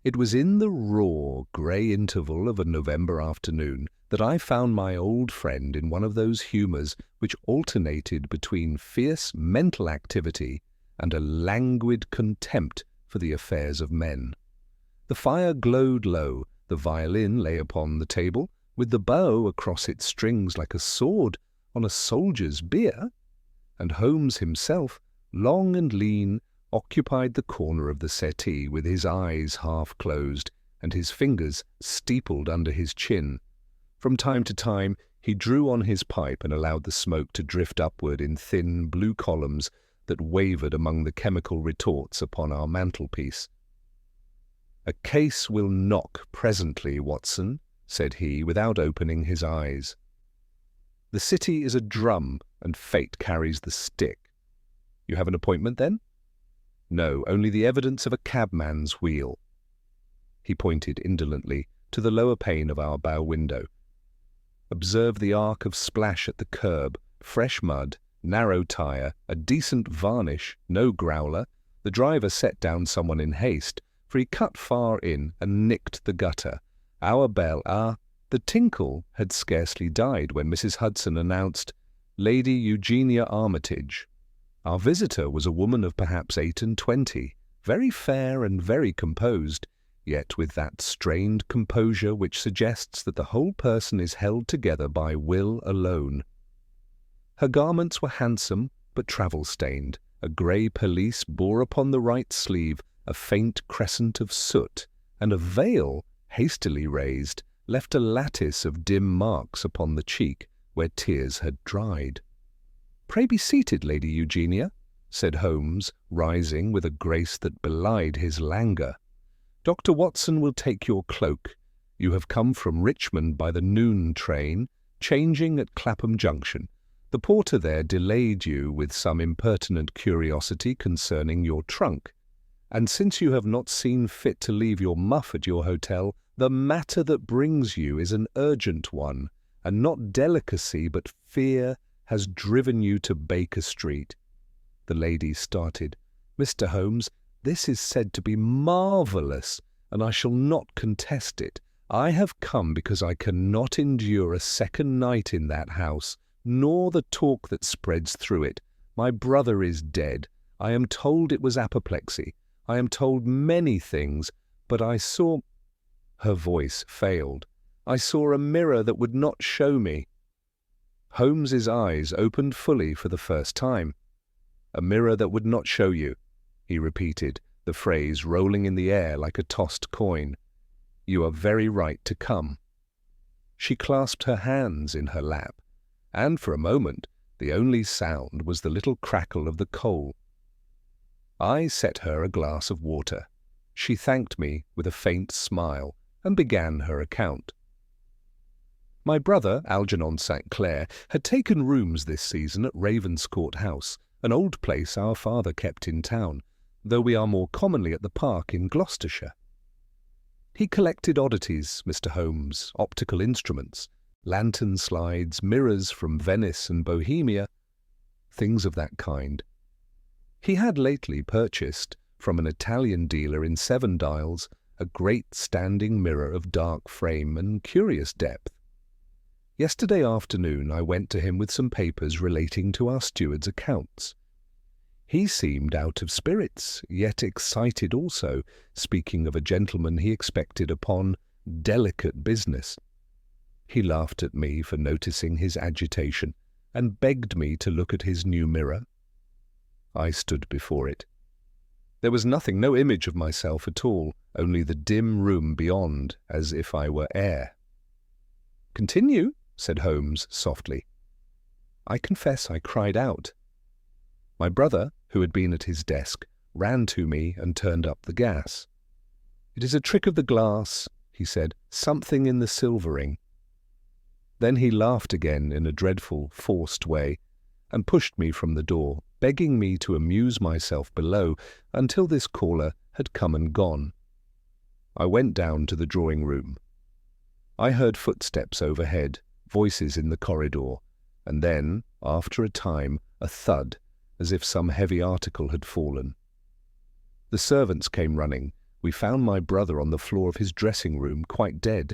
It was in the raw, grey interval of a November afternoon that I found my old friend in one of those humours which alternated between fierce mental activity and a languid contempt for the affairs of men. The fire glowed low, the violin lay upon the table, with the bow across its strings like a sword on a soldier's bier, and Holmes himself, long and lean, occupied the corner of the settee with his eyes half closed and his fingers steepled under his chin. From time to time he drew on his pipe and allowed the smoke to drift upward in thin blue columns that wavered among the chemical retorts upon our mantelpiece. "A case will knock presently, Watson," said he, without opening his eyes. "The city is a drum, and fate carries the stick. You have an appointment, then?" "No, only the evidence of a cabman's wheel." He pointed indolently to the lower pane of our bow window. "Observe the arc of splash at the curb, fresh mud, narrow tire, a decent varnish, no growler. The driver set down someone in haste, for he cut far in and nicked the gutter. Our bell, the tinkle had scarcely died when Mrs. Hudson announced, 'Lady Eugenia Armitage.' Our visitor was a woman of perhaps 28, very fair and very composed, yet with that strained composure which suggests that the whole person is held together by will alone. Her garments were handsome, but travel-stained. A grey pelisse bore upon the right sleeve a faint crescent of soot, and a veil, hastily raised, left a lattice of dim marks upon the cheek where tears had dried. "Pray be seated, Lady Eugenia," said Holmes, rising with a grace that belied his languor. "Dr. Watson will take your cloak. You have come from Richmond by the noon train, changing at Clapham Junction. The porter there delayed you with some impertinent curiosity concerning your trunk, and since you have not seen fit to leave your muff at your hotel, the matter that brings you is an urgent one, and not delicacy but fear has driven you to Baker Street." The lady started. "Mr. Holmes, this is said to be marvellous, and I shall not contest it. I have come because I cannot endure a second night in that house, nor the talk that spreads through it. My brother is dead. I am told it was apoplexy. I am told many things, but I saw—" Her voice failed. "I saw a mirror that would not show me." Holmes's eyes opened fully for the first time. "A mirror that would not show you," he repeated, the phrase rolling in the air like a tossed coin. "You are very right to come." She clasped her hands in her lap, and for a moment the only sound was the little crackle of the coal. I set her a glass of water. She thanked me with a faint smile and began her account. My brother, Algernon St. Clair, had taken rooms this season at Ravenscourt House, an old place our father kept in town, though we are more commonly at the Park in Gloucestershire. He collected oddities, Mr. Holmes, optical instruments, lantern slides, mirrors from Venice and Bohemia, things of that kind. He had lately purchased, from an Italian dealer in Seven Dials, a great standing mirror of dark frame and curious depth. Yesterday afternoon I went to him with some papers relating to our steward's accounts. He seemed out of spirits, yet excited also, speaking of a gentleman he expected upon delicate business. He laughed at me for noticing his agitation, and begged me to look at his new mirror. I stood before it. There was nothing, no image of myself at all, only the dim room beyond, as if I were air. "Continue," said Holmes softly. I confess I cried out. My brother, who had been at his desk, ran to me and turned up the gas. "It is a trick of the glass," he said, "something in the silvering." Then he laughed again in a dreadful, forced way, and pushed me from the door, begging me to amuse myself below until this caller had come and gone. I went down to the drawing-room. I heard footsteps overhead, voices in the corridor, and then, after a time, a thud, as if some heavy article had fallen. The servants came running. We found my brother on the floor of his dressing room, quite dead.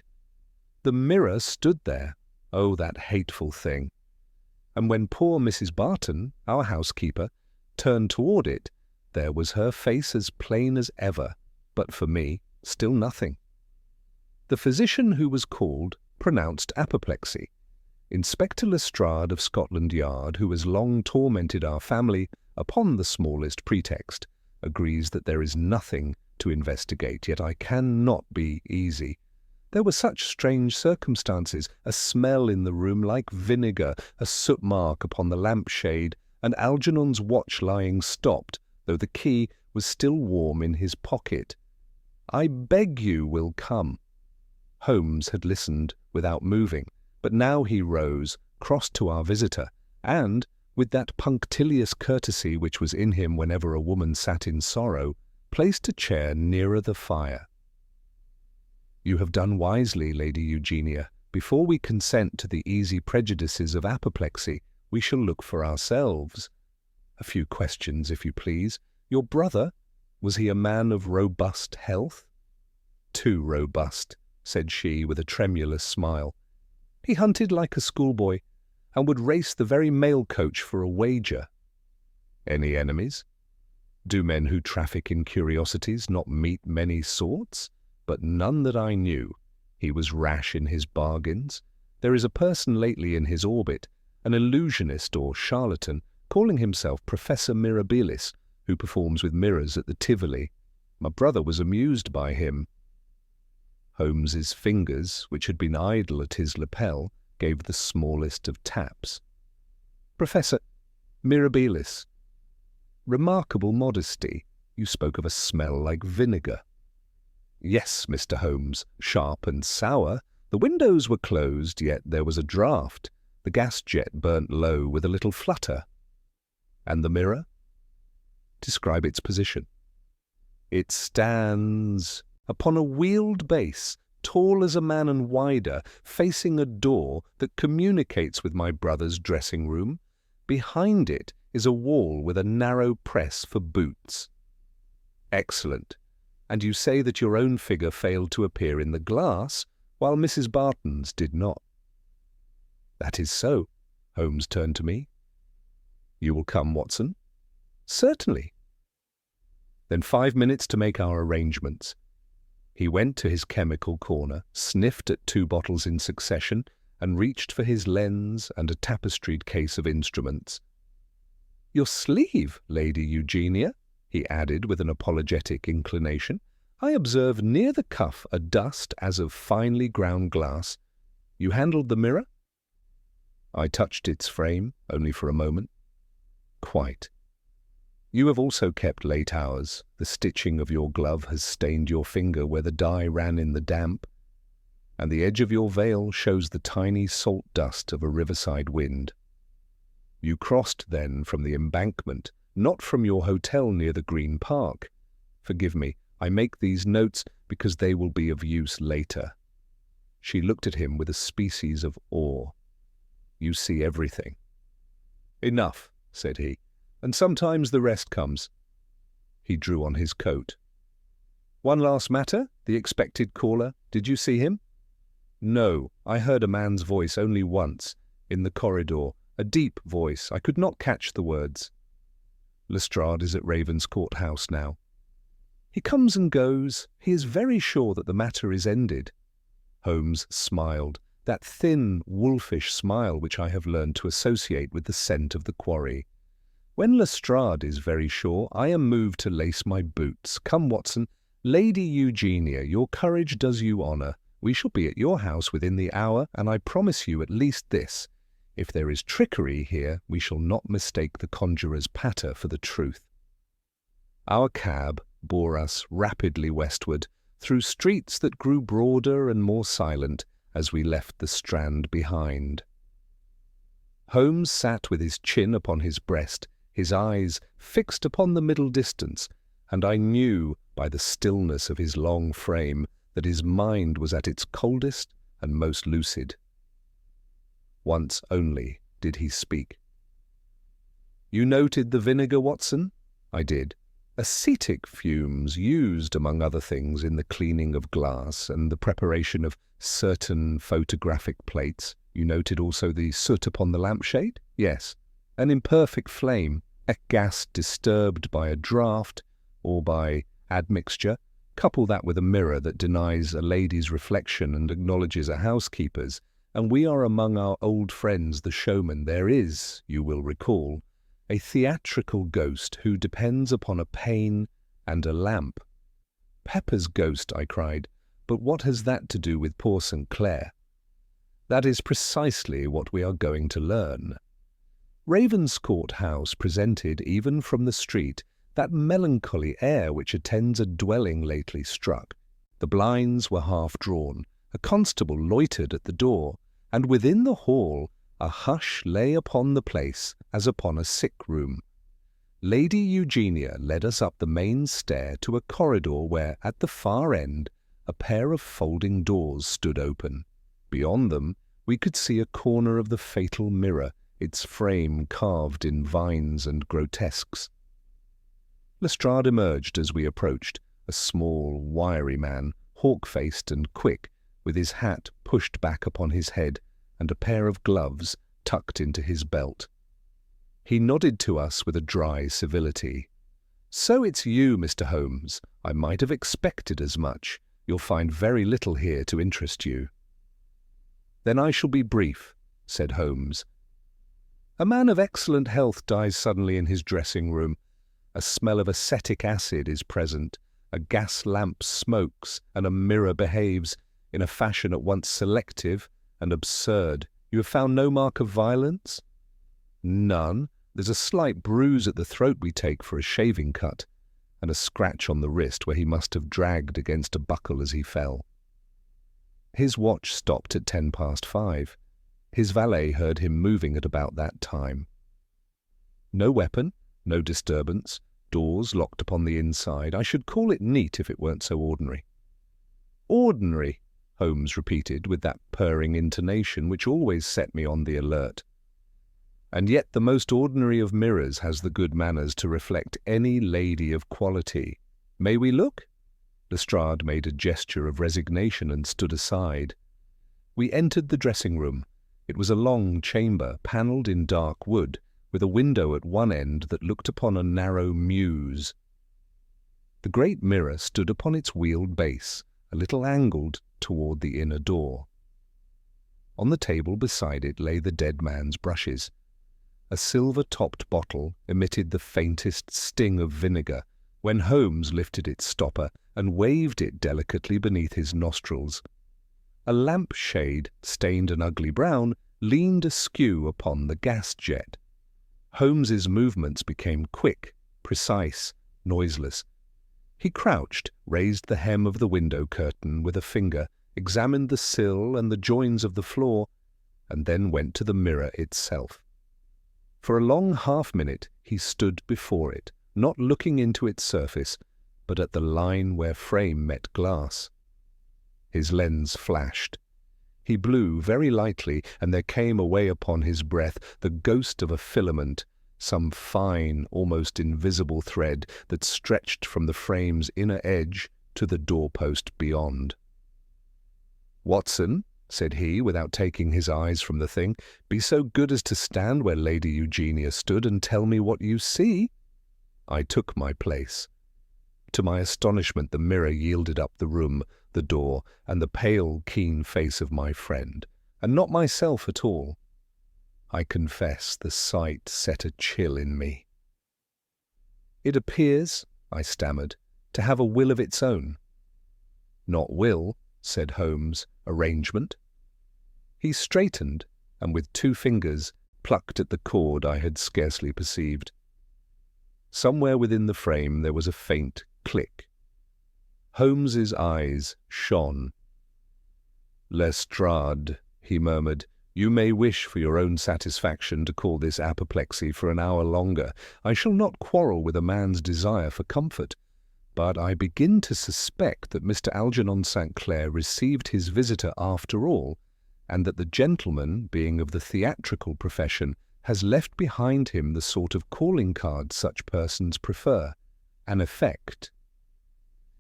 The mirror stood there. Oh, that hateful thing. And when poor Mrs. Barton, our housekeeper, turned toward it, there was her face as plain as ever, but for me, still nothing. The physician who was called pronounced apoplexy. Inspector Lestrade of Scotland Yard, who has long tormented our family upon the smallest pretext, agrees that there is nothing to investigate, yet I cannot be easy. There were such strange circumstances, a smell in the room like vinegar, a soot mark upon the lampshade, and Algernon's watch lying stopped, though the key was still warm in his pocket. "I beg you will come." Holmes had listened without moving, but now he rose, crossed to our visitor, and, with that punctilious courtesy which was in him whenever a woman sat in sorrow, placed a chair nearer the fire. "You have done wisely, Lady Eugenia. Before we consent to the easy prejudices of apoplexy, we shall look for ourselves. A few questions, if you please. Your brother, was he a man of robust health?" "Too robust," said she with a tremulous smile. "He hunted like a schoolboy, and would race the very mail coach for a wager." "Any enemies? Do men who traffic in curiosities not meet many sorts? But none that I knew. He was rash in his bargains. There is a person lately in his orbit, an illusionist or charlatan, calling himself Professor Mirabilis, who performs with mirrors at the Tivoli. My brother was amused by him." Holmes's fingers, which had been idle at his lapel, gave the smallest of taps. "Professor Mirabilis. Remarkable modesty. You spoke of a smell like vinegar." "Yes, Mr. Holmes, sharp and sour. The windows were closed, yet there was a draught. The gas jet burnt low with a little flutter." "And the mirror?" "Describe its position." "It stands upon a wheeled base, tall as a man and wider, facing a door that communicates with my brother's dressing-room. Behind it is a wall with a narrow press for boots." "Excellent. And you say that your own figure failed to appear in the glass, while Mrs. Barton's did not?" "That is so." Holmes turned to me. "You will come, Watson?" "Certainly." "Then 5 minutes to make our arrangements." He went to his chemical corner, sniffed at 2 bottles in succession, and reached for his lens and a tapestried case of instruments. "Your sleeve, Lady Eugenia," he added with an apologetic inclination. "I observe near the cuff a dust as of finely ground glass. You handled the mirror?" "I touched its frame, only for a moment." "Quite. You have also kept late hours. The stitching of your glove has stained your finger where the dye ran in the damp, and the edge of your veil shows the tiny salt dust of a riverside wind. You crossed, then, from the embankment, not from your hotel near the Green Park. Forgive me, I make these notes because they will be of use later." She looked at him with a species of awe. "You see everything." "Enough," said he. "And sometimes the rest comes." He drew on his coat. "One last matter, the expected caller. Did you see him?" "No, I heard a man's voice only once, in the corridor, a deep voice. I could not catch the words." "Lestrade is at Ravenscourt House now." "He comes and goes. He is very sure that the matter is ended." Holmes smiled, that thin, wolfish smile which I have learned to associate with the scent of the quarry. "When Lestrade is very sure, I am moved to lace my boots. Come, Watson. Lady Eugenia, your courage does you honour. We shall be at your house within the hour, and I promise you at least this. If there is trickery here, we shall not mistake the conjurer's patter for the truth." Our cab bore us rapidly westward, through streets that grew broader and more silent as we left the Strand behind. Holmes sat with his chin upon his breast, his eyes fixed upon the middle distance, and I knew by the stillness of his long frame that his mind was at its coldest and most lucid. Once only did he speak. "You noted the vinegar, Watson?" "I did. Acetic fumes used, among other things, in the cleaning of glass and the preparation of certain photographic plates. You noted also the soot upon the lampshade? Yes. An imperfect flame, a gas disturbed by a draught or by admixture. Couple that with a mirror that denies a lady's reflection and acknowledges a housekeeper's, and we are among our old friends the showmen. There is, you will recall, a theatrical ghost who depends upon a pane and a lamp. Pepper's ghost, I cried, but what has that to do with poor St. Clair? That is precisely what we are going to learn. Ravenscourt House presented, even from the street, that melancholy air which attends a dwelling lately struck. The blinds were half drawn, a constable loitered at the door, and within the hall a hush lay upon the place as upon a sick room. Lady Eugenia led us up the main stair to a corridor where, at the far end, a pair of folding doors stood open. Beyond them we could see a corner of the fatal mirror, its frame carved in vines and grotesques. Lestrade emerged as we approached, a small, wiry man, hawk-faced and quick, with his hat pushed back upon his head and a pair of gloves tucked into his belt. He nodded to us with a dry civility. "So it's you, Mr. Holmes. I might have expected as much. You'll find very little here to interest you." "Then I shall be brief," said Holmes. A man of excellent health dies suddenly in his dressing-room. A smell of acetic acid is present. A gas lamp smokes, and a mirror behaves in a fashion at once selective and absurd. You have found no mark of violence? None. There's a slight bruise at the throat we take for a shaving cut, and a scratch on the wrist where he must have dragged against a buckle as he fell. His watch stopped at 5:10. His valet heard him moving at about that time. No weapon, no disturbance, doors locked upon the inside. I should call it neat if it weren't so ordinary. Ordinary, Holmes repeated with that purring intonation which always set me on the alert. And yet the most ordinary of mirrors has the good manners to reflect any lady of quality. May we look? Lestrade made a gesture of resignation and stood aside. We entered the dressing-room. It was a long chamber, panelled in dark wood, with a window at one end that looked upon a narrow mews. The great mirror stood upon its wheeled base, a little angled toward the inner door. On the table beside it lay the dead man's brushes. A silver-topped bottle emitted the faintest sting of vinegar when Holmes lifted its stopper and waved it delicately beneath his nostrils. A lamp-shade, stained an ugly brown, leaned askew upon the gas jet. Holmes's movements became quick, precise, noiseless. He crouched, raised the hem of the window curtain with a finger, examined the sill and the joins of the floor, and then went to the mirror itself. For a long half-minute he stood before it, not looking into its surface, but at the line where frame met glass. His lens flashed. He blew very lightly, and there came away upon his breath the ghost of a filament, some fine, almost invisible thread that stretched from the frame's inner edge to the doorpost beyond. "Watson," said he, without taking his eyes from the thing, "be so good as to stand where Lady Eugenia stood and tell me what you see." I took my place. To my astonishment, the mirror yielded up the room, the door, and the pale, keen face of my friend, and not myself at all. I confess the sight set a chill in me. "It appears," I stammered, "to have a will of its own." "Not will," said Holmes, "arrangement." He straightened, and with 2 fingers plucked at the cord I had scarcely perceived. Somewhere within the frame there was a faint click. Holmes's eyes shone. "Lestrade," he murmured, "you may wish for your own satisfaction to call this apoplexy for an hour longer. I shall not quarrel with a man's desire for comfort, but I begin to suspect that Mr. Algernon St. Clair received his visitor after all, and that the gentleman, being of the theatrical profession, has left behind him the sort of calling card such persons prefer, An effect.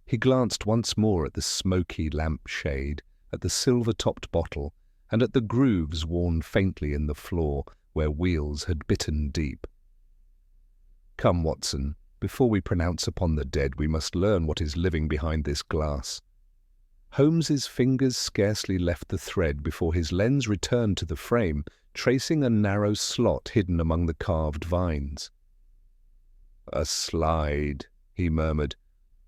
He glanced once more at the smoky lampshade, at the silver-topped bottle, and at the grooves worn faintly in the floor where wheels had bitten deep. "Come, Watson, before we pronounce upon the dead, we must learn what is living behind this glass." Holmes's fingers scarcely left the thread before his lens returned to the frame, tracing a narrow slot hidden among the carved vines. "A slide," he murmured,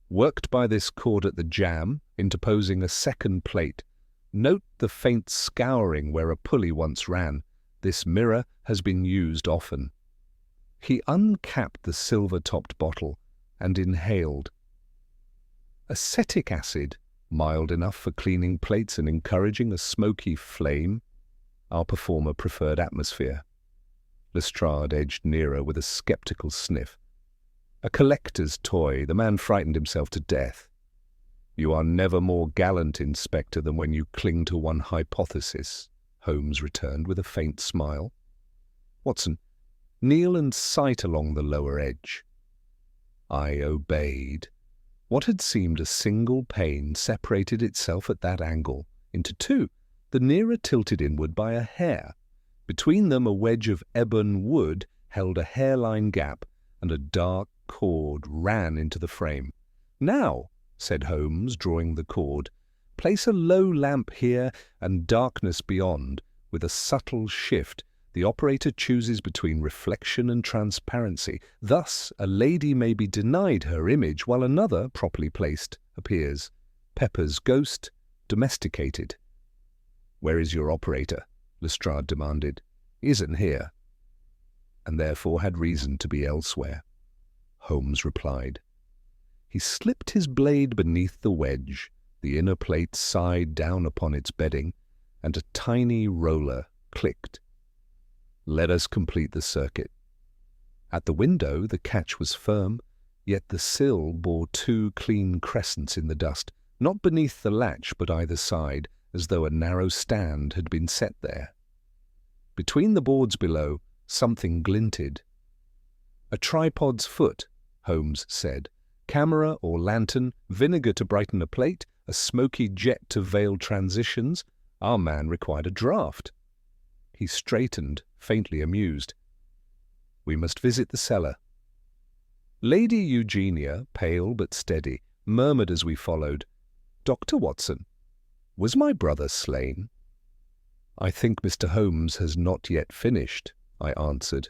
"worked by this cord at the jamb, interposing a second plate. Note the faint scouring where a pulley once ran. This mirror has been used often." He uncapped the silver-topped bottle and inhaled. Acetic acid, mild enough for cleaning plates and encouraging a smoky flame. Our performer preferred atmosphere. Lestrade edged nearer with a sceptical sniff. "A collector's toy. The man frightened himself to death." "You are never more gallant, Inspector, than when you cling to one hypothesis," Holmes returned with a faint smile. "Watson, kneel and sight along the lower edge." I obeyed. What had seemed a single pane separated itself at that angle into two, the nearer tilted inward by a hair. Between them a wedge of ebon wood held a hairline gap, and a dark cord ran into the frame. "Now," said Holmes, drawing the cord, "place a low lamp here and darkness beyond. With a subtle shift, the operator chooses between reflection and transparency. Thus, a lady may be denied her image while another, properly placed, appears. Pepper's ghost, domesticated." "Where is your operator?" Lestrade demanded. "He isn't here." "And therefore had reason to be elsewhere," Holmes replied. He slipped his blade beneath the wedge, the inner plate sighed down upon its bedding, and a tiny roller clicked. "Let us complete the circuit." At the window the catch was firm, yet the sill bore two clean crescents in the dust, not beneath the latch but either side, as though a narrow stand had been set there. Between the boards below, something glinted. "A tripod's foot," Holmes said. "Camera or lantern, vinegar to brighten a plate, a smoky jet to veil transitions. Our man required a draught." He straightened, faintly amused. "We must visit the cellar." Lady Eugenia, pale but steady, murmured as we followed, "Dr. Watson, was my brother slain?" "I think Mr. Holmes has not yet finished," I answered.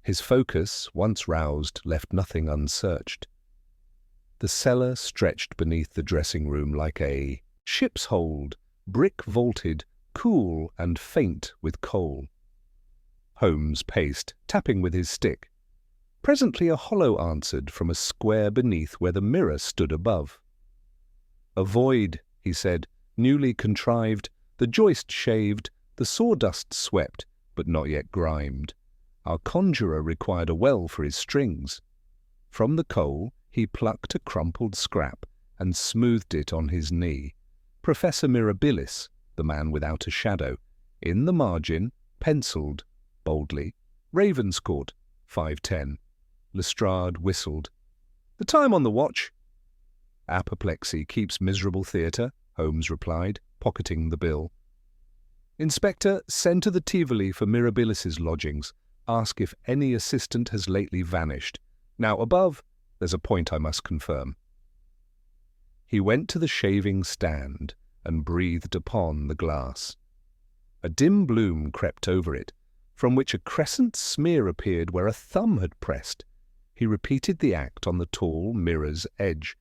His focus, once roused, left nothing unsearched. The cellar stretched beneath the dressing-room like a ship's hold, brick-vaulted, cool and faint with coal. Holmes paced, tapping with his stick. Presently a hollow answered from a square beneath where the mirror stood above. "A void," he said, "newly contrived, the joist shaved, the sawdust swept, but not yet grimed. Our conjurer required a well for his strings." From the coal he plucked a crumpled scrap and smoothed it on his knee. "Professor Mirabilis, the man without a shadow. In the margin, penciled, boldly, Ravenscourt, 5:10. Lestrade whistled. "The time on the watch?" "Apoplexy keeps miserable theatre," Holmes replied, pocketing the bill. "Inspector, send to the Tivoli for Mirabilis's lodgings. Ask if any assistant has lately vanished. Now, above, there's a point I must confirm." He went to the shaving stand and breathed upon the glass. A dim bloom crept over it, from which a crescent smear appeared where a thumb had pressed. He repeated the act on the tall mirror's edge.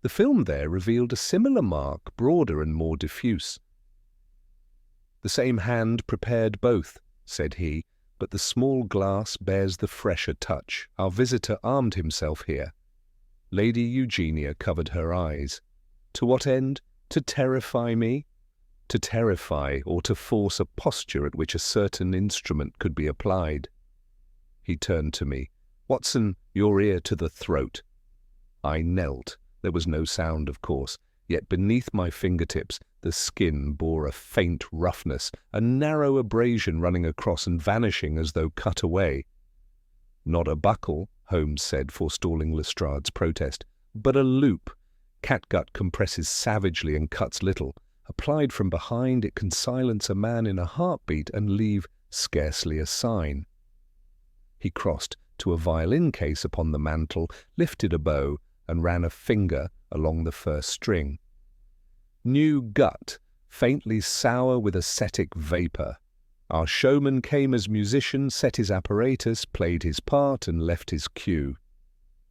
The film there revealed a similar mark, broader and more diffuse. "The same hand prepared both," said he, "but the small glass bears the fresher touch. Our visitor armed himself here." Lady Eugenia covered her eyes. "To what end? To terrify me?" "To terrify, or to force a posture at which a certain instrument could be applied." He turned to me. "Watson, your ear to the throat." I knelt. There was no sound, of course, yet beneath my fingertips the skin bore a faint roughness, a narrow abrasion running across and vanishing as though cut away. "Not a buckle," Holmes said, forestalling Lestrade's protest. "But a loop. Catgut compresses savagely and cuts little. Applied from behind, it can silence a man in a heartbeat and leave scarcely a sign." He crossed to a violin case upon the mantel, lifted a bow, and ran a finger along the first string. "New gut, faintly sour with ascetic vapour. Our showman came as musician, set his apparatus, played his part, and left his cue."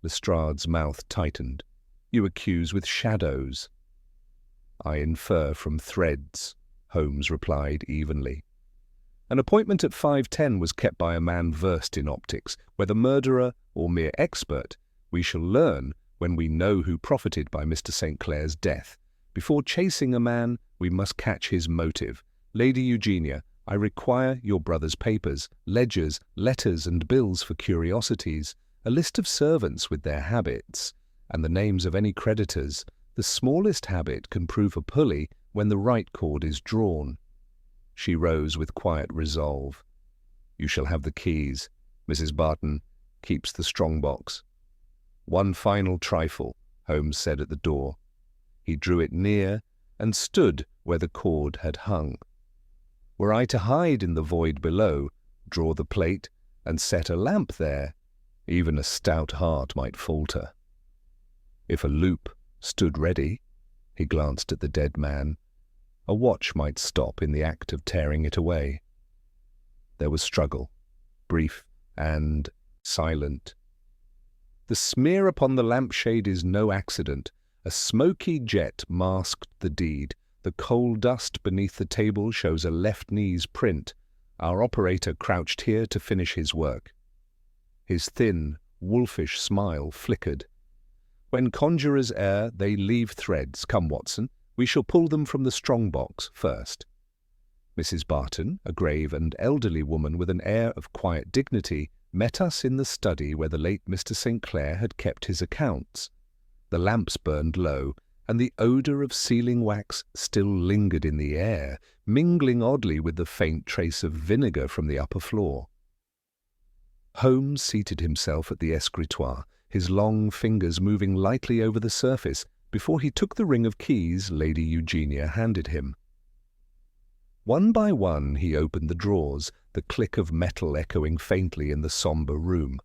Lestrade's mouth tightened. "You accuse with shadows." "I infer from threads," Holmes replied evenly. "An appointment at 5:10 was kept by a man versed in optics. Whether murderer or mere expert, we shall learn when we know who profited by Mr. St. Clair's death. Before chasing a man, we must catch his motive. Lady Eugenia, I require your brother's papers, ledgers, letters and bills for curiosities, a list of servants with their habits, and the names of any creditors. The smallest habit can prove a pulley when the right cord is drawn." She rose with quiet resolve. "You shall have the keys. Mrs. Barton keeps the strong box." "One final trifle," Holmes said at the door. He drew it near and stood where the cord had hung. "Were I to hide in the void below, draw the plate, and set a lamp there, even a stout heart might falter. If a loop stood ready," he glanced at the dead man, "a watch might stop in the act of tearing it away." There was struggle, brief and silent. "The smear upon the lampshade is no accident. A smoky jet masked the deed. The coal dust beneath the table shows a left knee's print. Our operator crouched here to finish his work." His thin, wolfish smile flickered. "When conjurers err, they leave threads. Come, Watson, we shall pull them from the strong box first." Mrs. Barton, a grave and elderly woman with an air of quiet dignity, met us in the study where the late Mr. St. Clair had kept his accounts. The lamps burned low, and the odour of sealing wax still lingered in the air, mingling oddly with the faint trace of vinegar from the upper floor. Holmes seated himself at the escritoire, his long fingers moving lightly over the surface, before he took the ring of keys Lady Eugenia handed him. One by one he opened the drawers, the click of metal echoing faintly in the sombre room.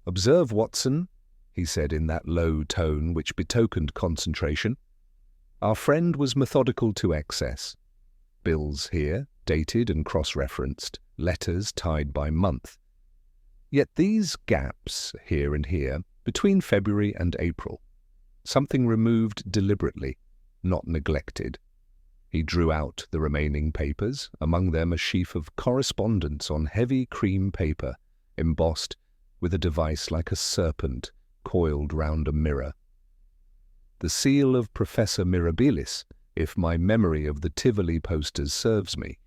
"Observe, Watson," he said in that low tone which betokened concentration. "Our friend was methodical to excess. Bills here, dated and cross-referenced, letters tied by month. Yet these gaps, here and here, between February and April. Something removed deliberately, not neglected." He drew out the remaining papers, among them a sheaf of correspondence on heavy cream paper, embossed with a device like a serpent coiled round a mirror. "The seal of Professor Mirabilis, if my memory of the Tivoli posters serves me.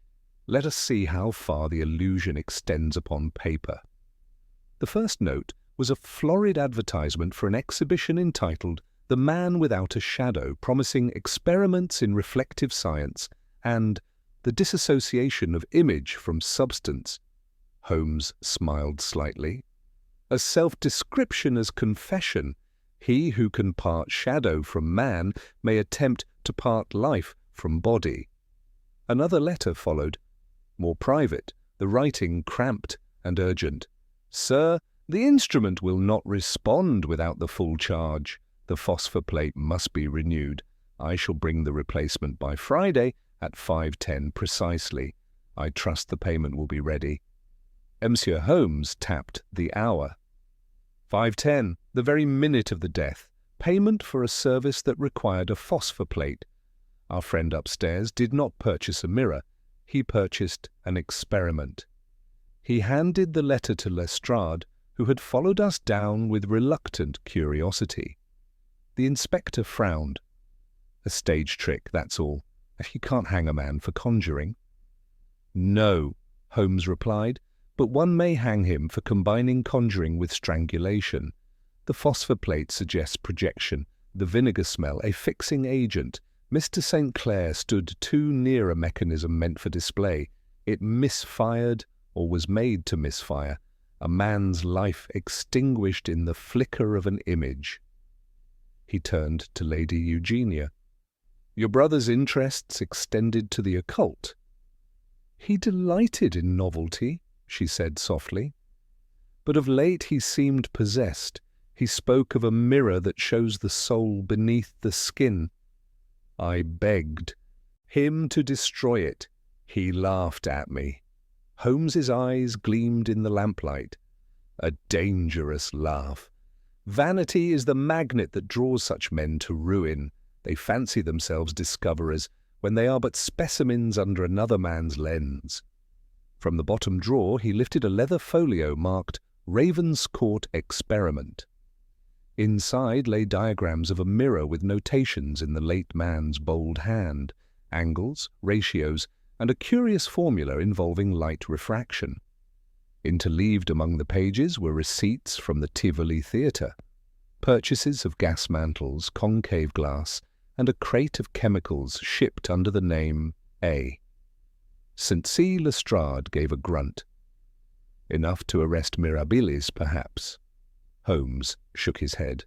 Let us see how far the illusion extends upon paper." The first note was a florid advertisement for an exhibition entitled "The Man Without a Shadow," promising experiments in reflective science and the disassociation of image from substance. Holmes smiled slightly. "A self-description as confession. He who can part shadow from man may attempt to part life from body." Another letter followed, more private, the writing cramped and urgent. "Sir, the instrument will not respond without the full charge. The phosphor plate must be renewed. I shall bring the replacement by Friday at 5:10 precisely. I trust the payment will be ready." Monsieur Holmes tapped the hour. 5:10, the very minute of the death. Payment for a service that required a phosphor plate. Our friend upstairs did not purchase a mirror. He purchased an experiment. He handed the letter to Lestrade, who had followed us down with reluctant curiosity. The inspector frowned. "A stage trick, that's all. You can't hang a man for conjuring." "No," Holmes replied, "but one may hang him for combining conjuring with strangulation. The phosphor plate suggests projection, the vinegar smell a fixing agent. Mr. St. Clair stood too near a mechanism meant for display. It misfired, or was made to misfire. a man's life extinguished in the flicker of an image. He turned to Lady Eugenia. "Your brother's interests extended to the occult." "He delighted in novelty," she said softly. "But of late he seemed possessed. He spoke of a mirror that shows the soul beneath the skin. I begged him to destroy it. He laughed at me." Holmes's eyes gleamed in the lamplight. A dangerous laugh. "Vanity is the magnet that draws such men to ruin. They fancy themselves discoverers when they are but specimens under another man's lens." From the bottom drawer he lifted a leather folio marked Ravenscourt Experiment. Inside lay diagrams of a mirror with notations in the late man's bold hand, angles, ratios, and a curious formula involving light refraction. Interleaved among the pages were receipts from the Tivoli Theatre, purchases of gas mantles, concave glass, and a crate of chemicals shipped under the name A. St. C. Lestrade gave a grunt. "Enough to arrest Mirabilis, perhaps." Holmes shook his head.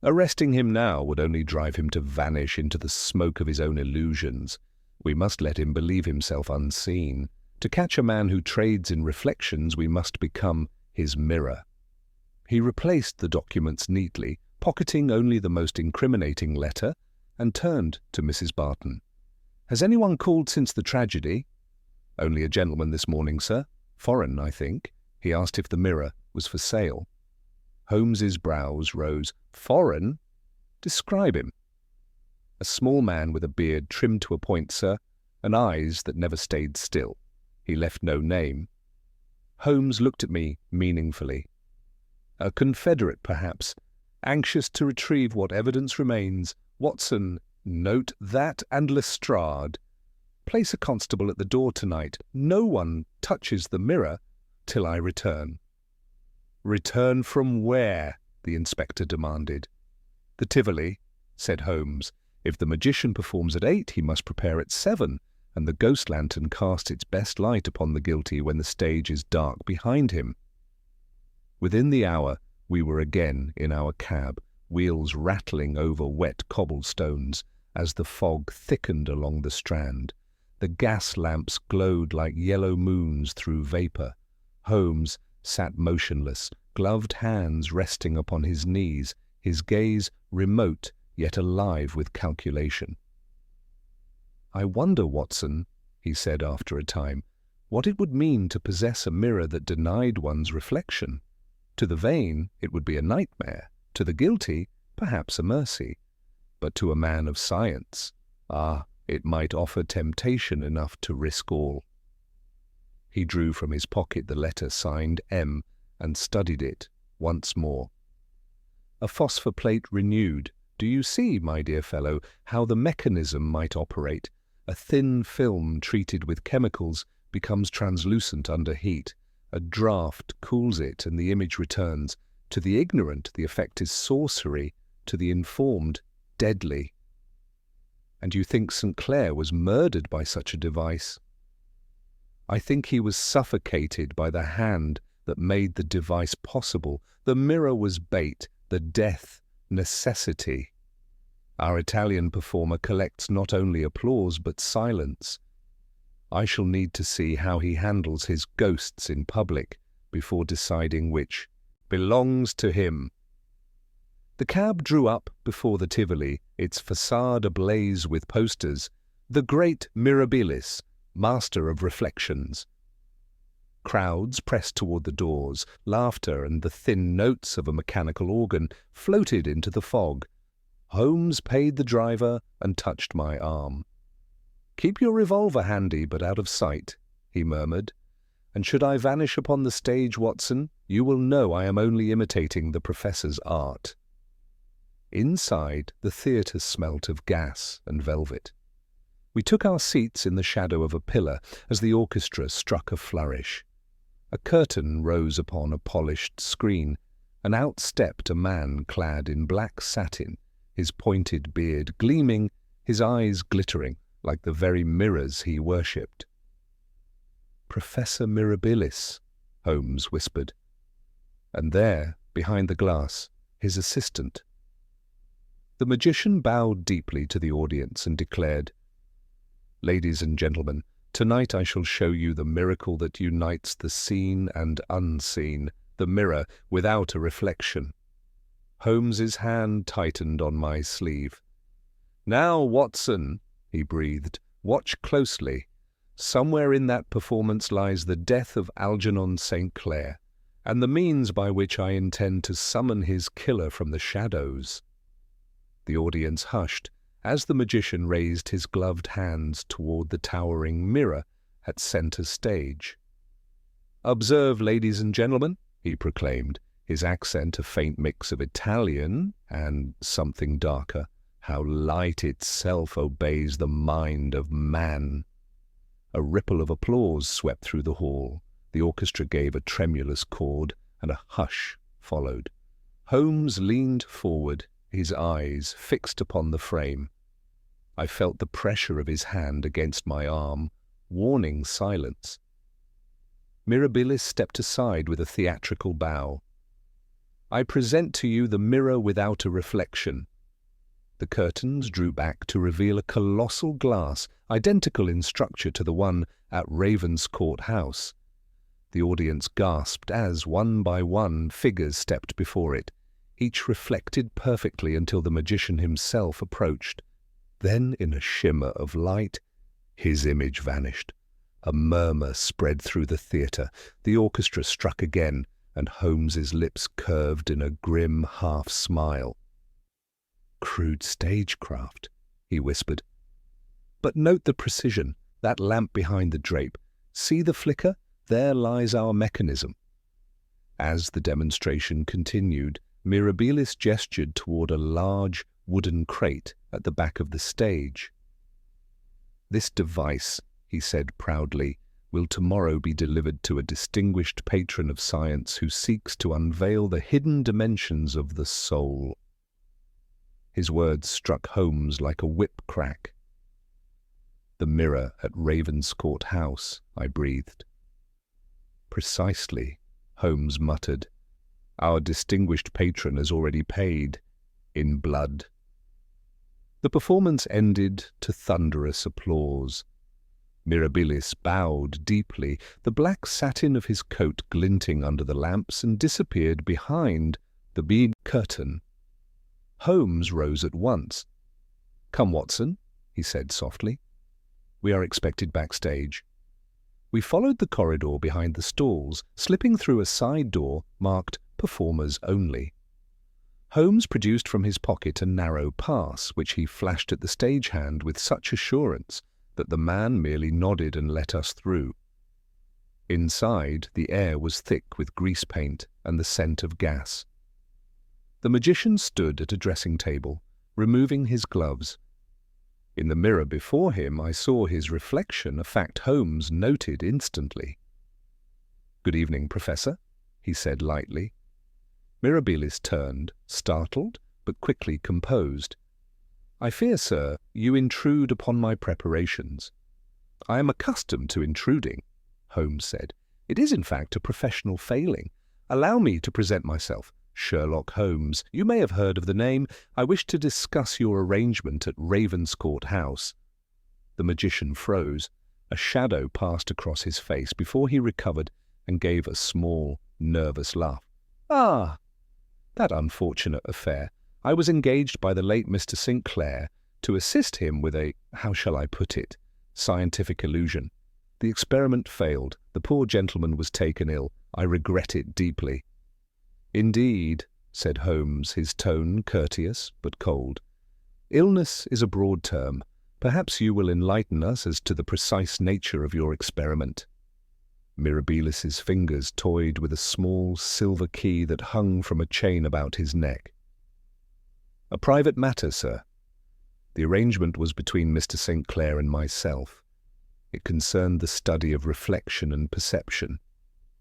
"Arresting him now would only drive him to vanish into the smoke of his own illusions. We must let him believe himself unseen. To catch a man who trades in reflections, we must become his mirror." He replaced the documents neatly, pocketing only the most incriminating letter, and turned to Mrs. Barton. "Has anyone called since the tragedy?" "Only a gentleman this morning, sir. Foreign, I think. He asked if the mirror was for sale." Holmes's brows rose. "Foreign? Describe him." "A small man with a beard trimmed to a point, sir, and eyes that never stayed still. He left no name." Holmes looked at me meaningfully. "A confederate, perhaps, anxious to retrieve what evidence remains. Watson, note that, and Lestrade. Place a constable at the door tonight. No one touches the mirror till I return." "Return from where?" the inspector demanded. "The Tivoli," said Holmes. "If the magician performs at 8, he must prepare at 7, and the ghost lantern casts its best light upon the guilty when the stage is dark behind him." Within the hour, we were again in our cab, wheels rattling over wet cobblestones as the fog thickened along the Strand. The gas lamps glowed like yellow moons through vapour. Holmes sat motionless, gloved hands resting upon his knees, his gaze remote yet alive with calculation. "I wonder, Watson," he said after a time, "what it would mean to possess a mirror that denied one's reflection. To the vain, it would be a nightmare. To the guilty, perhaps a mercy. But to a man of science, it might offer temptation enough to risk all." He drew from his pocket the letter signed M and studied it once more. "A phosphor plate renewed. Do you see, my dear fellow, how the mechanism might operate? A thin film treated with chemicals becomes translucent under heat. A draught cools it and the image returns. To the ignorant, the effect is sorcery. To the informed, deadly." "And you think St. Clair was murdered by such a device?" "I think he was suffocated by the hand that made the device possible. The mirror was bait, the death, necessity. Our Italian performer collects not only applause but silence. I shall need to see how he handles his ghosts in public before deciding which belongs to him." The cab drew up before the Tivoli, its facade ablaze with posters. "The Great Mirabilis, Master of Reflections." Crowds pressed toward the doors. Laughter and the thin notes of a mechanical organ floated into the fog. Holmes paid the driver and touched my arm. "Keep your revolver handy but out of sight," he murmured. "And should I vanish upon the stage, Watson, you will know I am only imitating the professor's art." Inside, the theatre smelt of gas and velvet. We took our seats in the shadow of a pillar as the orchestra struck a flourish. A curtain rose upon a polished screen, and out stepped a man clad in black satin, his pointed beard gleaming, his eyes glittering like the very mirrors he worshipped. "Professor Mirabilis," Holmes whispered. And there, behind the glass, his assistant. The magician bowed deeply to the audience and declared, "Ladies and gentlemen, tonight I shall show you the miracle that unites the seen and unseen, the mirror without a reflection." Holmes's hand tightened on my sleeve. "Now, Watson," he breathed, "watch closely. Somewhere in that performance lies the death of Algernon St. Clair, and the means by which I intend to summon his killer from the shadows." The audience hushed as the magician raised his gloved hands toward the towering mirror at center stage. "Observe, ladies and gentlemen," he proclaimed, his accent a faint mix of Italian and something darker, "how light itself obeys the mind of man." A ripple of applause swept through the hall. The orchestra gave a tremulous chord, and a hush followed. Holmes leaned forward, his eyes fixed upon the frame. I felt the pressure of his hand against my arm, warning silence. Mirabilis stepped aside with a theatrical bow. "I present to you the mirror without a reflection." The curtains drew back to reveal a colossal glass, identical in structure to the one at Ravenscourt House. The audience gasped as, one by one, figures stepped before it, each reflected perfectly until the magician himself approached. Then, in a shimmer of light, his image vanished. A murmur spread through the theatre. The orchestra struck again, and Holmes's lips curved in a grim half-smile. "Crude stagecraft," he whispered. "But note the precision, that lamp behind the drape. See the flicker? There lies our mechanism." As the demonstration continued, Mirabilis gestured toward a large wooden crate at the back of the stage. "This device," he said proudly, "will tomorrow be delivered to a distinguished patron of science who seeks to unveil the hidden dimensions of the soul." His words struck Holmes like a whip crack. "The mirror at Ravenscourt House," I breathed. "Precisely," Holmes muttered. "Our distinguished patron has already paid, in blood." The performance ended to thunderous applause. Mirabilis bowed deeply, the black satin of his coat glinting under the lamps, and disappeared behind the big curtain. Holmes rose at once. "Come, Watson," he said softly. "We are expected backstage." We followed the corridor behind the stalls, slipping through a side door marked "Performers Only." Holmes produced from his pocket a narrow pass, which he flashed at the stagehand with such assurance that the man merely nodded and let us through. Inside, the air was thick with grease paint and the scent of gas. The magician stood at a dressing table, removing his gloves. In the mirror before him I saw his reflection, a fact Holmes noted instantly. "Good evening, Professor," he said lightly. Mirabilis turned, startled, but quickly composed. "I fear, sir, you intrude upon my preparations." "I am accustomed to intruding," Holmes said. "It is, in fact, a professional failing. Allow me to present myself. Sherlock Holmes. You may have heard of the name. I wish to discuss your arrangement at Ravenscourt House." The magician froze. A shadow passed across his face before he recovered and gave a small, nervous laugh. "Ah, that unfortunate affair. I was engaged by the late Mr. St. Clair to assist him with a, how shall I put it, scientific illusion. The experiment failed. The poor gentleman was taken ill. I regret it deeply." "Indeed," said Holmes, his tone courteous but cold. "Illness is a broad term. Perhaps you will enlighten us as to the precise nature of your experiment." Mirabilis's fingers toyed with a small silver key that hung from a chain about his neck. "A private matter, sir. The arrangement was between Mr. St. Clair and myself. It concerned the study of reflection and perception.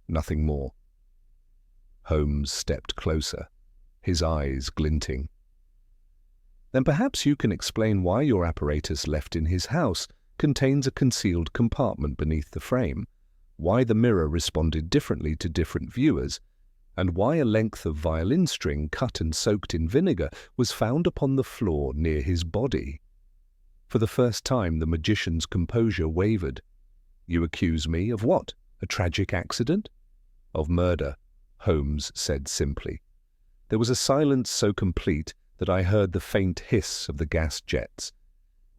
Nothing more." Holmes stepped closer, his eyes glinting. "Then perhaps you can explain why your apparatus left in his house contains a concealed compartment beneath the frame. why the mirror responded differently to different viewers, and why a length of violin string cut and soaked in vinegar was found upon the floor near his body. For the first time, the magician's composure wavered. "You accuse me of what? A tragic accident?" "Of murder," Holmes said simply. There was a silence so complete that I heard the faint hiss of the gas jets.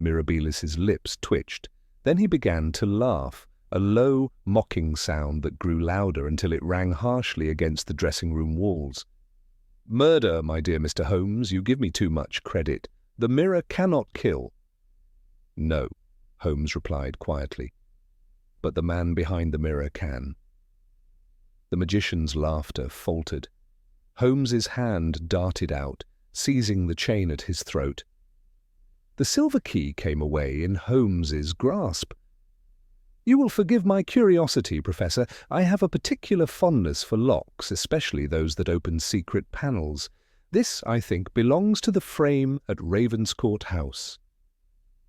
Mirabilis's lips twitched. Then he began to laugh, a low, mocking sound that grew louder until it rang harshly against the dressing-room walls. "Murder, my dear Mr. Holmes, you give me too much credit. The mirror cannot kill." "No," Holmes replied quietly. "But the man behind the mirror can." The magician's laughter faltered. Holmes's hand darted out, seizing the chain at his throat. The silver key came away in Holmes's grasp. "You will forgive my curiosity, Professor. I have a particular fondness for locks, especially those that open secret panels. This, I think, belongs to the frame at Ravenscourt House."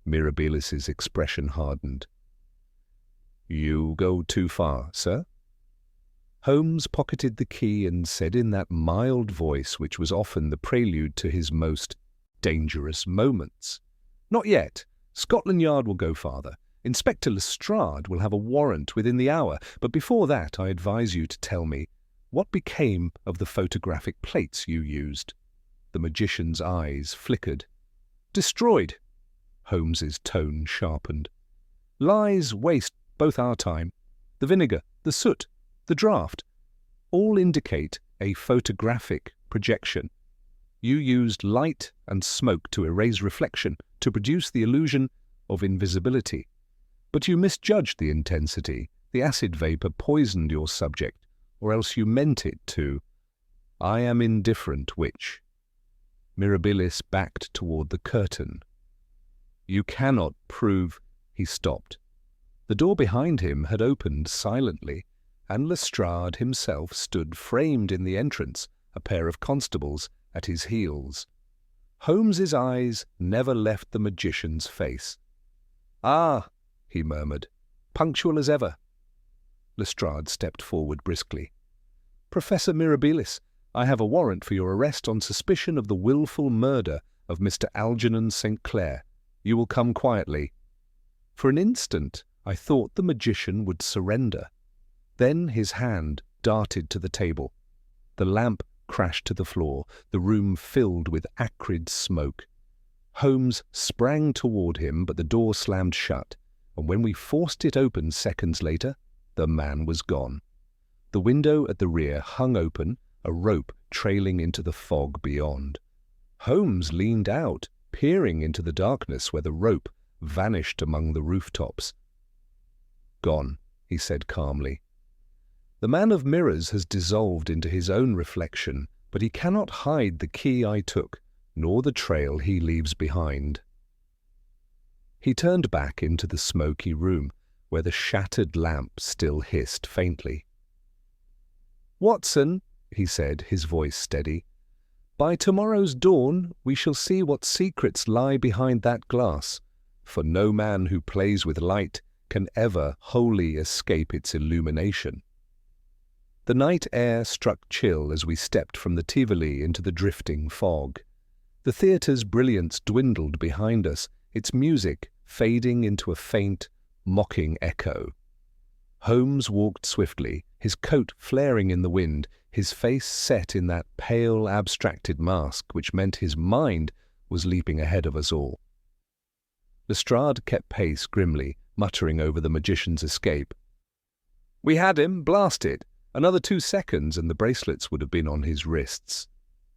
Mirabilis's expression hardened. "You go too far, sir?" Holmes pocketed the key and said in that mild voice which was often the prelude to his most dangerous moments, "Not yet. Scotland Yard will go farther. Inspector Lestrade will have a warrant within the hour, but before that I advise you to tell me what became of the photographic plates you used." The magician's eyes flickered. "Destroyed." Holmes's tone sharpened. "Lies waste both our time. The vinegar, the soot, the draught, all indicate a photographic projection. You used light and smoke to erase reflection, to produce the illusion of invisibility. But you misjudged the intensity. The acid vapor poisoned your subject, or else you meant it to. I am indifferent which." Mirabilis backed toward the curtain. "You cannot prove—" He stopped. The door behind him had opened silently, and Lestrade himself stood framed in the entrance, a pair of constables at his heels. Holmes's eyes never left the magician's face. "Ah," he murmured, "punctual as ever." Lestrade stepped forward briskly. "Professor Mirabilis, I have a warrant for your arrest on suspicion of the willful murder of Mr. Algernon St. Clair. You will come quietly." For an instant I thought the magician would surrender. Then his hand darted to the table. The lamp crashed to the floor, the room filled with acrid smoke. Holmes sprang toward him, but the door slammed shut, and when we forced it open seconds later, the man was gone. The window at the rear hung open, a rope trailing into the fog beyond. Holmes leaned out, peering into the darkness where the rope vanished among the rooftops. "Gone," he said calmly. "The man of mirrors has dissolved into his own reflection, but he cannot hide the key I took, nor the trail he leaves behind." He turned back into the smoky room, where the shattered lamp still hissed faintly. "Watson," he said, his voice steady, "by tomorrow's dawn we shall see what secrets lie behind that glass, for no man who plays with light can ever wholly escape its illumination." The night air struck chill as we stepped from the Tivoli into the drifting fog. The theatre's brilliance dwindled behind us, its music fading into a faint, mocking echo. Holmes walked swiftly, his coat flaring in the wind, his face set in that pale, abstracted mask which meant his mind was leaping ahead of us all. Lestrade kept pace grimly, muttering over the magician's escape. "We had him, blast it! Another 2 seconds and the bracelets would have been on his wrists."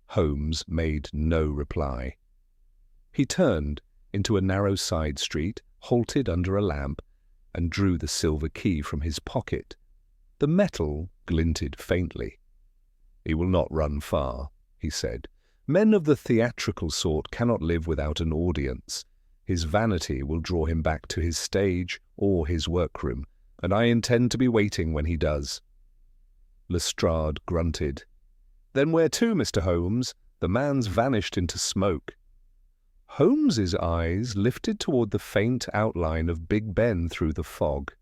Holmes made no reply. He turned into a narrow side street, halted under a lamp, and drew the silver key from his pocket. The metal glinted faintly. "He will not run far," he said. "Men of the theatrical sort cannot live without an audience. His vanity will draw him back to his stage or his workroom, and I intend to be waiting when he does." Lestrade grunted. "Then where to, Mr. Holmes? The man's vanished into smoke." Holmes's eyes lifted toward the faint outline of Big Ben through the fog.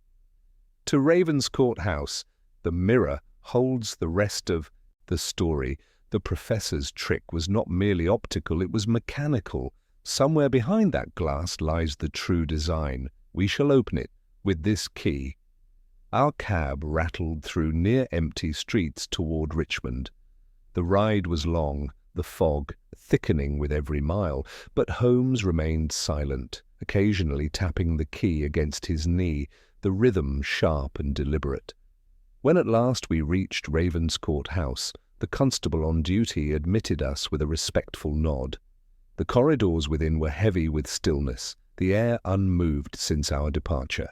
To Ravenscourt House. The mirror holds the rest of the story. The professor's trick was not merely optical, it was mechanical. Somewhere behind that glass lies the true design. We shall open it with this key. Our cab rattled through near-empty streets toward Richmond. The ride was long, the fog thickening with every mile, but Holmes remained silent, occasionally tapping the key against his knee, the rhythm sharp and deliberate. When at last we reached Ravenscourt House, the constable on duty admitted us with a respectful nod. The corridors within were heavy with stillness, the air unmoved since our departure.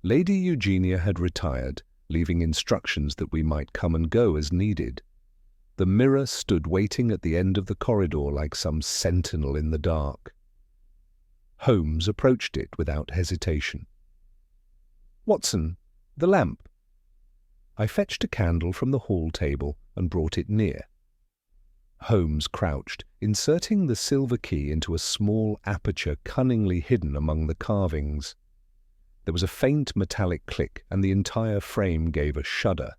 Lady Eugenia had retired, leaving instructions that we might come and go as needed. The mirror stood waiting at the end of the corridor like some sentinel in the dark. Holmes approached it without hesitation. "Watson, the lamp." I fetched a candle from the hall table and brought it near. Holmes crouched, inserting the silver key into a small aperture cunningly hidden among the carvings. There was a faint metallic click, and the entire frame gave a shudder.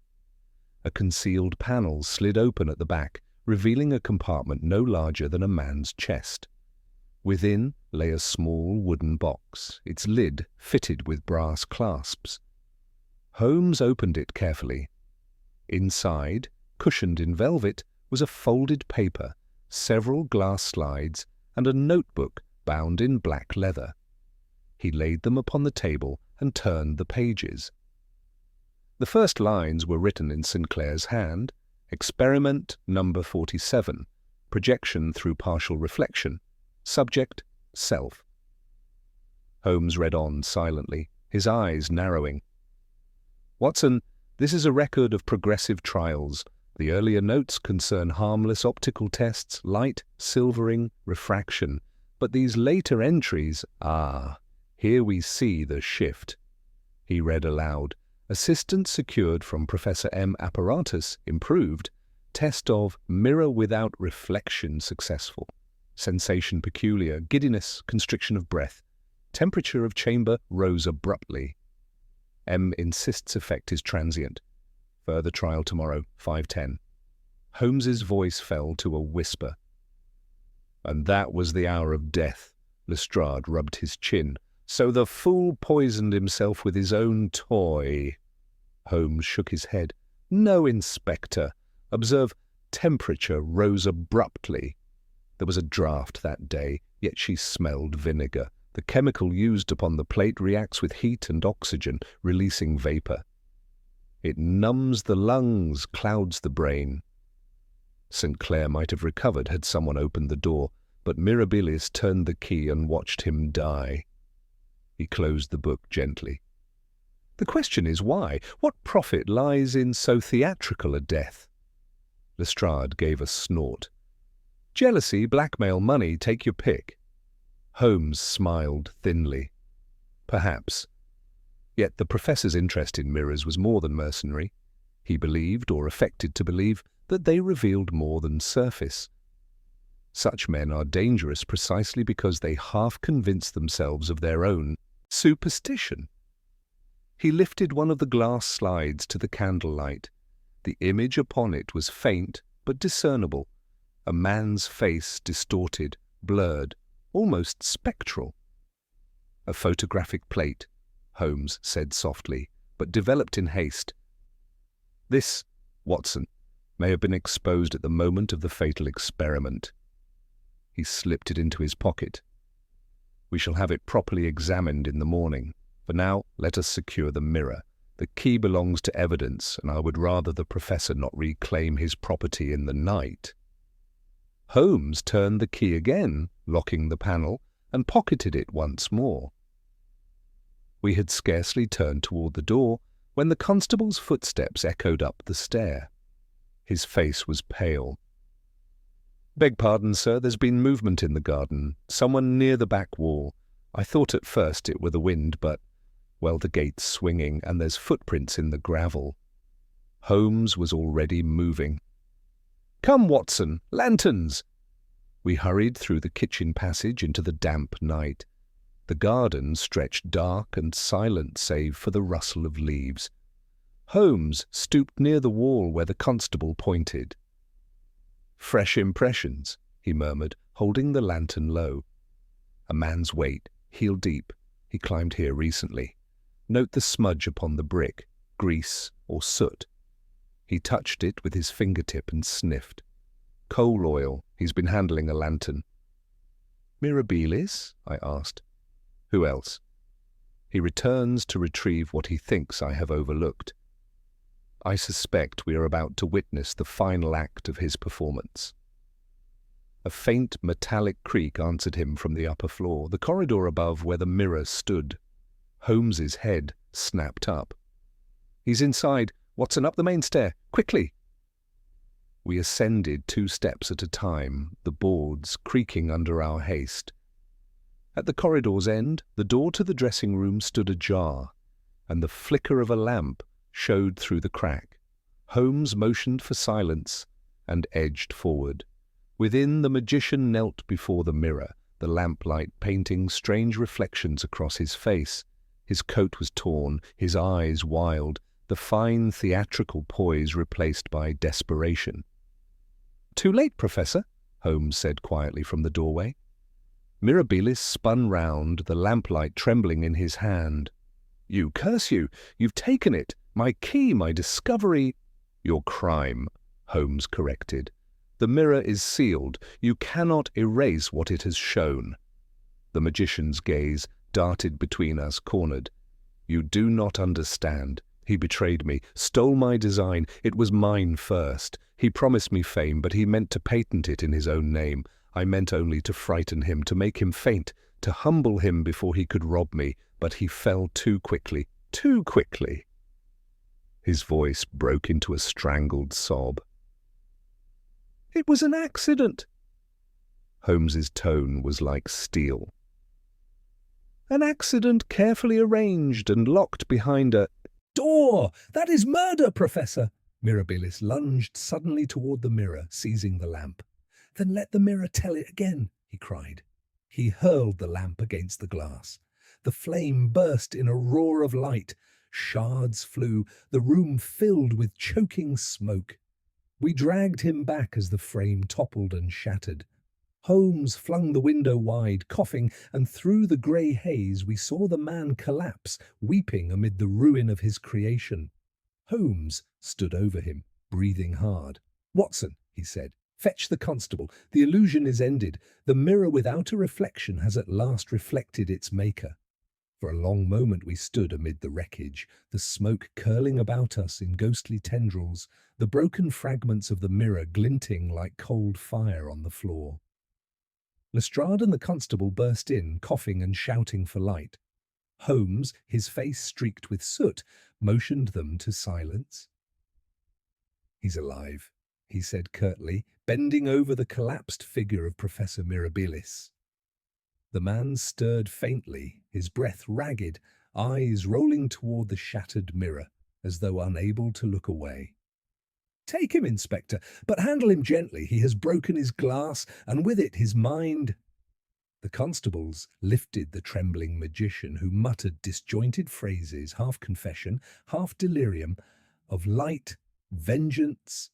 A concealed panel slid open at the back, revealing a compartment no larger than a man's chest. Within lay a small wooden box, its lid fitted with brass clasps. Holmes opened it carefully. Inside, cushioned in velvet, was a folded paper, several glass slides, and a notebook bound in black leather. He laid them upon the table and turned the pages. The first lines were written in Sinclair's hand. Experiment number 47. Projection through partial reflection. Subject, self. Holmes read on silently, his eyes narrowing. "Watson, this is a record of progressive trials. The earlier notes concern harmless optical tests, light, silvering, refraction. But these later entries, here we see the shift." He read aloud. "Assistant secured from Professor M. Apparatus improved. Test of mirror without reflection successful. Sensation peculiar, giddiness, constriction of breath. Temperature of chamber rose abruptly. M insists effect is transient. Further trial tomorrow, 5:10. Holmes's voice fell to a whisper. "And that was the hour of death." Lestrade rubbed his chin. "So the fool poisoned himself with his own toy." Holmes shook his head. "No, Inspector. Observe, temperature rose abruptly. There was a draught that day, yet she smelled vinegar. The chemical used upon the plate reacts with heat and oxygen, releasing vapor. It numbs the lungs, clouds the brain." St. Clair might have recovered had someone opened the door, but Mirabilis turned the key and watched him die. He closed the book gently. "The question is why? What profit lies in so theatrical a death?" Lestrade gave a snort. "Jealousy, blackmail, money, take your pick." Holmes smiled thinly. "Perhaps. Yet the professor's interest in mirrors was more than mercenary. He believed, or affected to believe, that they revealed more than surface. Such men are dangerous precisely because they half convince themselves of their own superstition." He lifted one of the glass slides to the candlelight. The image upon it was faint but discernible, a man's face distorted, blurred, almost spectral. "A photographic plate," Holmes said softly, but developed in haste. "This, Watson, may have been exposed at the moment of the fatal experiment." He slipped it into his pocket. "We shall have it properly examined in the morning. For now, let us secure the mirror. The key belongs to evidence, and I would rather the professor not reclaim his property in the night." Holmes turned the key again, locking the panel, and pocketed it once more. We had scarcely turned toward the door when the constable's footsteps echoed up the stair. His face was pale. "Beg pardon, sir, there's been movement in the garden. Someone near the back wall. I thought at first it were the wind, but, well, the gate's swinging, and there's footprints in the gravel." Holmes was already moving. "Come, Watson, lanterns!" We hurried through the kitchen passage into the damp night. The garden stretched dark and silent save for the rustle of leaves. Holmes stooped near the wall where the constable pointed. "Fresh impressions," he murmured, holding the lantern low. "A man's weight, heel deep. He climbed here recently. Note the smudge upon the brick, grease or soot." He touched it with his fingertip and sniffed. "Coal oil. He's been handling a lantern." "Mirabilis?" I asked. "Who else?" "He returns to retrieve what he thinks I have overlooked. I suspect we are about to witness the final act of his performance." A faint metallic creak answered him from the upper floor, the corridor above where the mirror stood. Holmes's head snapped up. "He's inside. Watson, up the main stair. Quickly!" We ascended 2 steps at a time, the boards creaking under our haste. At the corridor's end, the door to the dressing room stood ajar, and the flicker of a lamp showed through the crack. Holmes motioned for silence and edged forward. Within, the magician knelt before the mirror, the lamplight painting strange reflections across his face. His coat was torn, his eyes wild, the fine theatrical poise replaced by desperation. "Too late, Professor," Holmes said quietly from the doorway. Mirabilis spun round, the lamplight trembling in his hand. "You, curse you! You've taken it! My key, my discovery—" "Your crime," Holmes corrected. "The mirror is sealed. You cannot erase what it has shown." The magician's gaze darted between us, cornered. "You do not understand. He betrayed me, stole my design. It was mine first. He promised me fame, but he meant to patent it in his own name. I meant only to frighten him, to make him faint, to humble him before he could rob me, but he fell too quickly, too quickly." His voice broke into a strangled sob. "It was an accident." Holmes's tone was like steel. "An accident carefully arranged and locked behind a door. That is murder, Professor." Mirabilis lunged suddenly toward the mirror, seizing the lamp. "Then let the mirror tell it again," he cried. He hurled the lamp against the glass. The flame burst in a roar of light. Shards flew, the room filled with choking smoke. We dragged him back as the frame toppled and shattered. Holmes flung the window wide, coughing, and through the grey haze we saw the man collapse, weeping amid the ruin of his creation. Holmes stood over him, breathing hard. "Watson," he said, "fetch the constable. The illusion is ended. The mirror without a reflection has at last reflected its maker." For a long moment we stood amid the wreckage, the smoke curling about us in ghostly tendrils, the broken fragments of the mirror glinting like cold fire on the floor. Lestrade and the constable burst in, coughing and shouting for light. Holmes, his face streaked with soot, motioned them to silence. "He's alive," he said curtly, bending over the collapsed figure of Professor Mirabilis. The man stirred faintly, his breath ragged, eyes rolling toward the shattered mirror, as though unable to look away. "Take him, Inspector, but handle him gently. He has broken his glass, and with it his mind." The constables lifted the trembling magician, who muttered disjointed phrases, half confession, half delirium, of light, vengeance,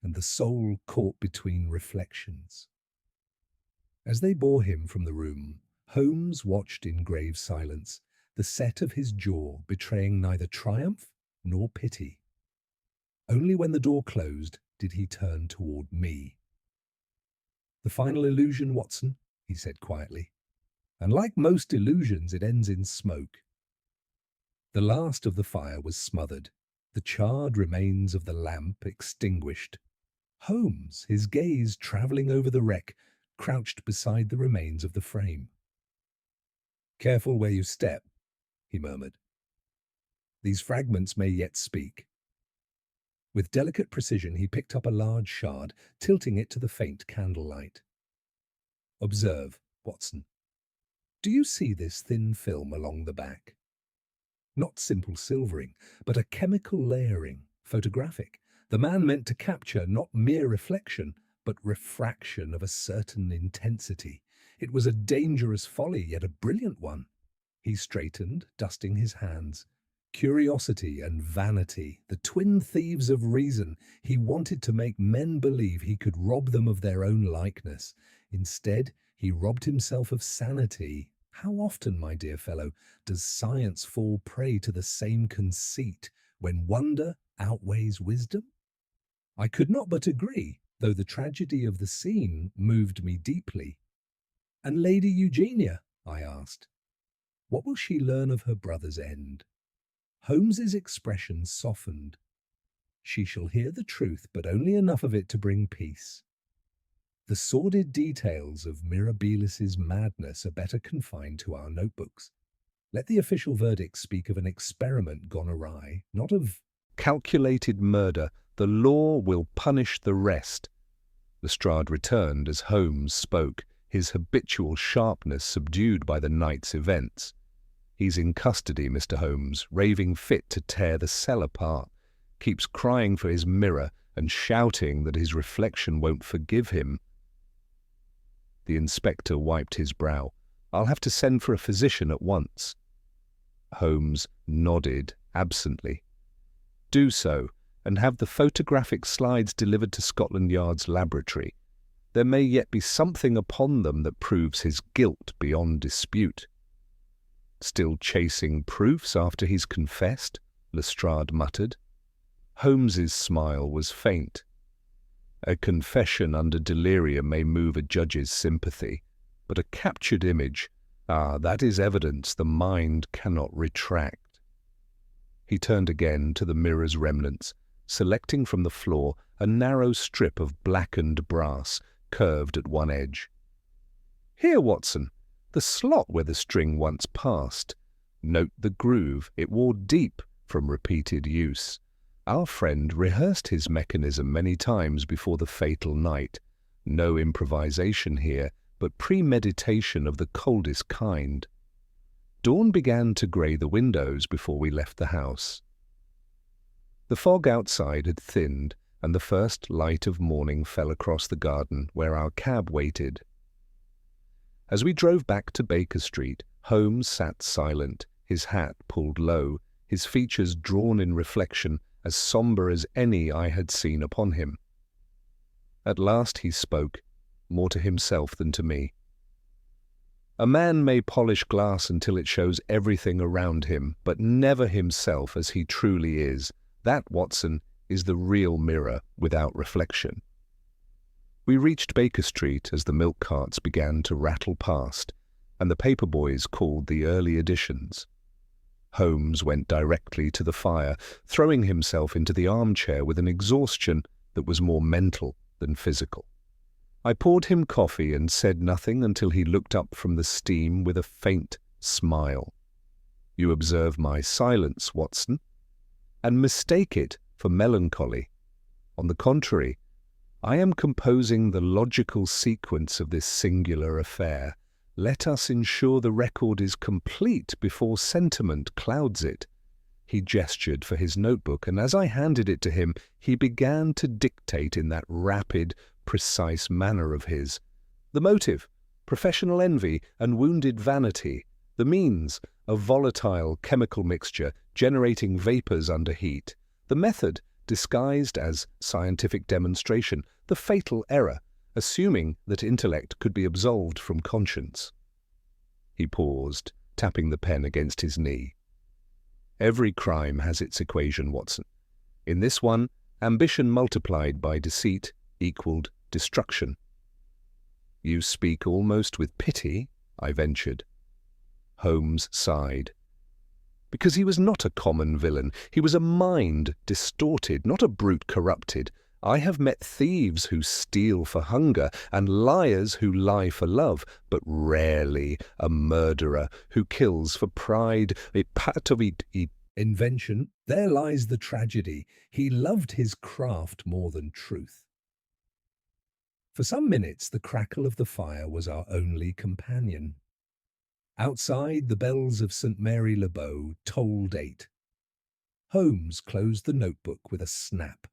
and the soul caught between reflections. As they bore him from the room, Holmes watched in grave silence, the set of his jaw betraying neither triumph nor pity. Only when the door closed did he turn toward me. "The final illusion, Watson," he said quietly. "And like most illusions, it ends in smoke." The last of the fire was smothered, the charred remains of the lamp extinguished. Holmes, his gaze travelling over the wreck, crouched beside the remains of the frame. "Careful where you step," he murmured. "These fragments may yet speak." With delicate precision he picked up a large shard, tilting it to the faint candlelight. "Observe, Watson. Do you see this thin film along the back? Not simple silvering, but a chemical layering, photographic. The man meant to capture not mere reflection, but refraction of a certain intensity. It was a dangerous folly, yet a brilliant one. He straightened, dusting his hands. Curiosity and vanity, the twin thieves of reason. He wanted to make men believe he could rob them of their own likeness. Instead, he robbed himself of sanity. How often, my dear fellow, does science fall prey to the same conceit when wonder outweighs wisdom? I could not but agree, though the tragedy of the scene moved me deeply. And Lady Eugenia, I asked, what will she learn of her brother's end? Holmes's expression softened. She shall hear the truth, but only enough of it to bring peace. The sordid details of Mirabilis's madness are better confined to our notebooks. Let the official verdict speak of an experiment gone awry, not of calculated murder. The law will punish the rest. Lestrade returned as Holmes spoke, his habitual sharpness subdued by the night's events. He's in custody, Mr. Holmes, raving fit to tear the cell apart. Keeps crying for his mirror and shouting that his reflection won't forgive him. The inspector wiped his brow. I'll have to send for a physician at once. Holmes nodded absently. Do so, and have the photographic slides delivered to Scotland Yard's laboratory. There may yet be something upon them that proves his guilt beyond dispute. Still chasing proofs after he's confessed? Lestrade muttered. Holmes's smile was faint. A confession under delirium may move a judge's sympathy, but a captured image, that is evidence the mind cannot retract. He turned again to the mirror's remnants, selecting from the floor a narrow strip of blackened brass, curved at one edge. Here, Watson, the slot where the string once passed. Note the groove, it wore deep from repeated use. Our friend rehearsed his mechanism many times before the fatal night. No improvisation here, but premeditation of the coldest kind. Dawn began to grey the windows before we left the house. The fog outside had thinned, and the first light of morning fell across the garden where our cab waited. As we drove back to Baker Street, Holmes sat silent, his hat pulled low, his features drawn in reflection, as sombre as any I had seen upon him. At last he spoke, more to himself than to me. A man may polish glass until it shows everything around him, but never himself as he truly is. That, Watson, is the real mirror without reflection. We reached Baker Street as the milk carts began to rattle past, and the paper boys called the early editions. Holmes went directly to the fire, throwing himself into the armchair with an exhaustion that was more mental than physical. I poured him coffee and said nothing until he looked up from the steam with a faint smile. You observe my silence, Watson, and mistake it for melancholy. On the contrary, I am composing the logical sequence of this singular affair. Let us ensure the record is complete before sentiment clouds it. He gestured for his notebook, and as I handed it to him, he began to dictate in that rapid, precise manner of his. The motive, professional envy and wounded vanity. The means, a volatile chemical mixture generating vapors under heat. The method, disguised as scientific demonstration. The fatal error, assuming that intellect could be absolved from conscience. He paused, tapping the pen against his knee. Every crime has its equation, Watson. In this one, ambition multiplied by deceit equaled destruction. You speak almost with pity, I ventured. Holmes sighed. Because he was not a common villain. He was a mind distorted, not a brute corrupted. I have met thieves who steal for hunger and liars who lie for love, but rarely a murderer who kills for pride. A part of invention. There lies the tragedy. He loved his craft more than truth. For some minutes the crackle of the fire was our only companion. Outside, the bells of St. Mary le Bow tolled 8. Holmes closed the notebook with a snap.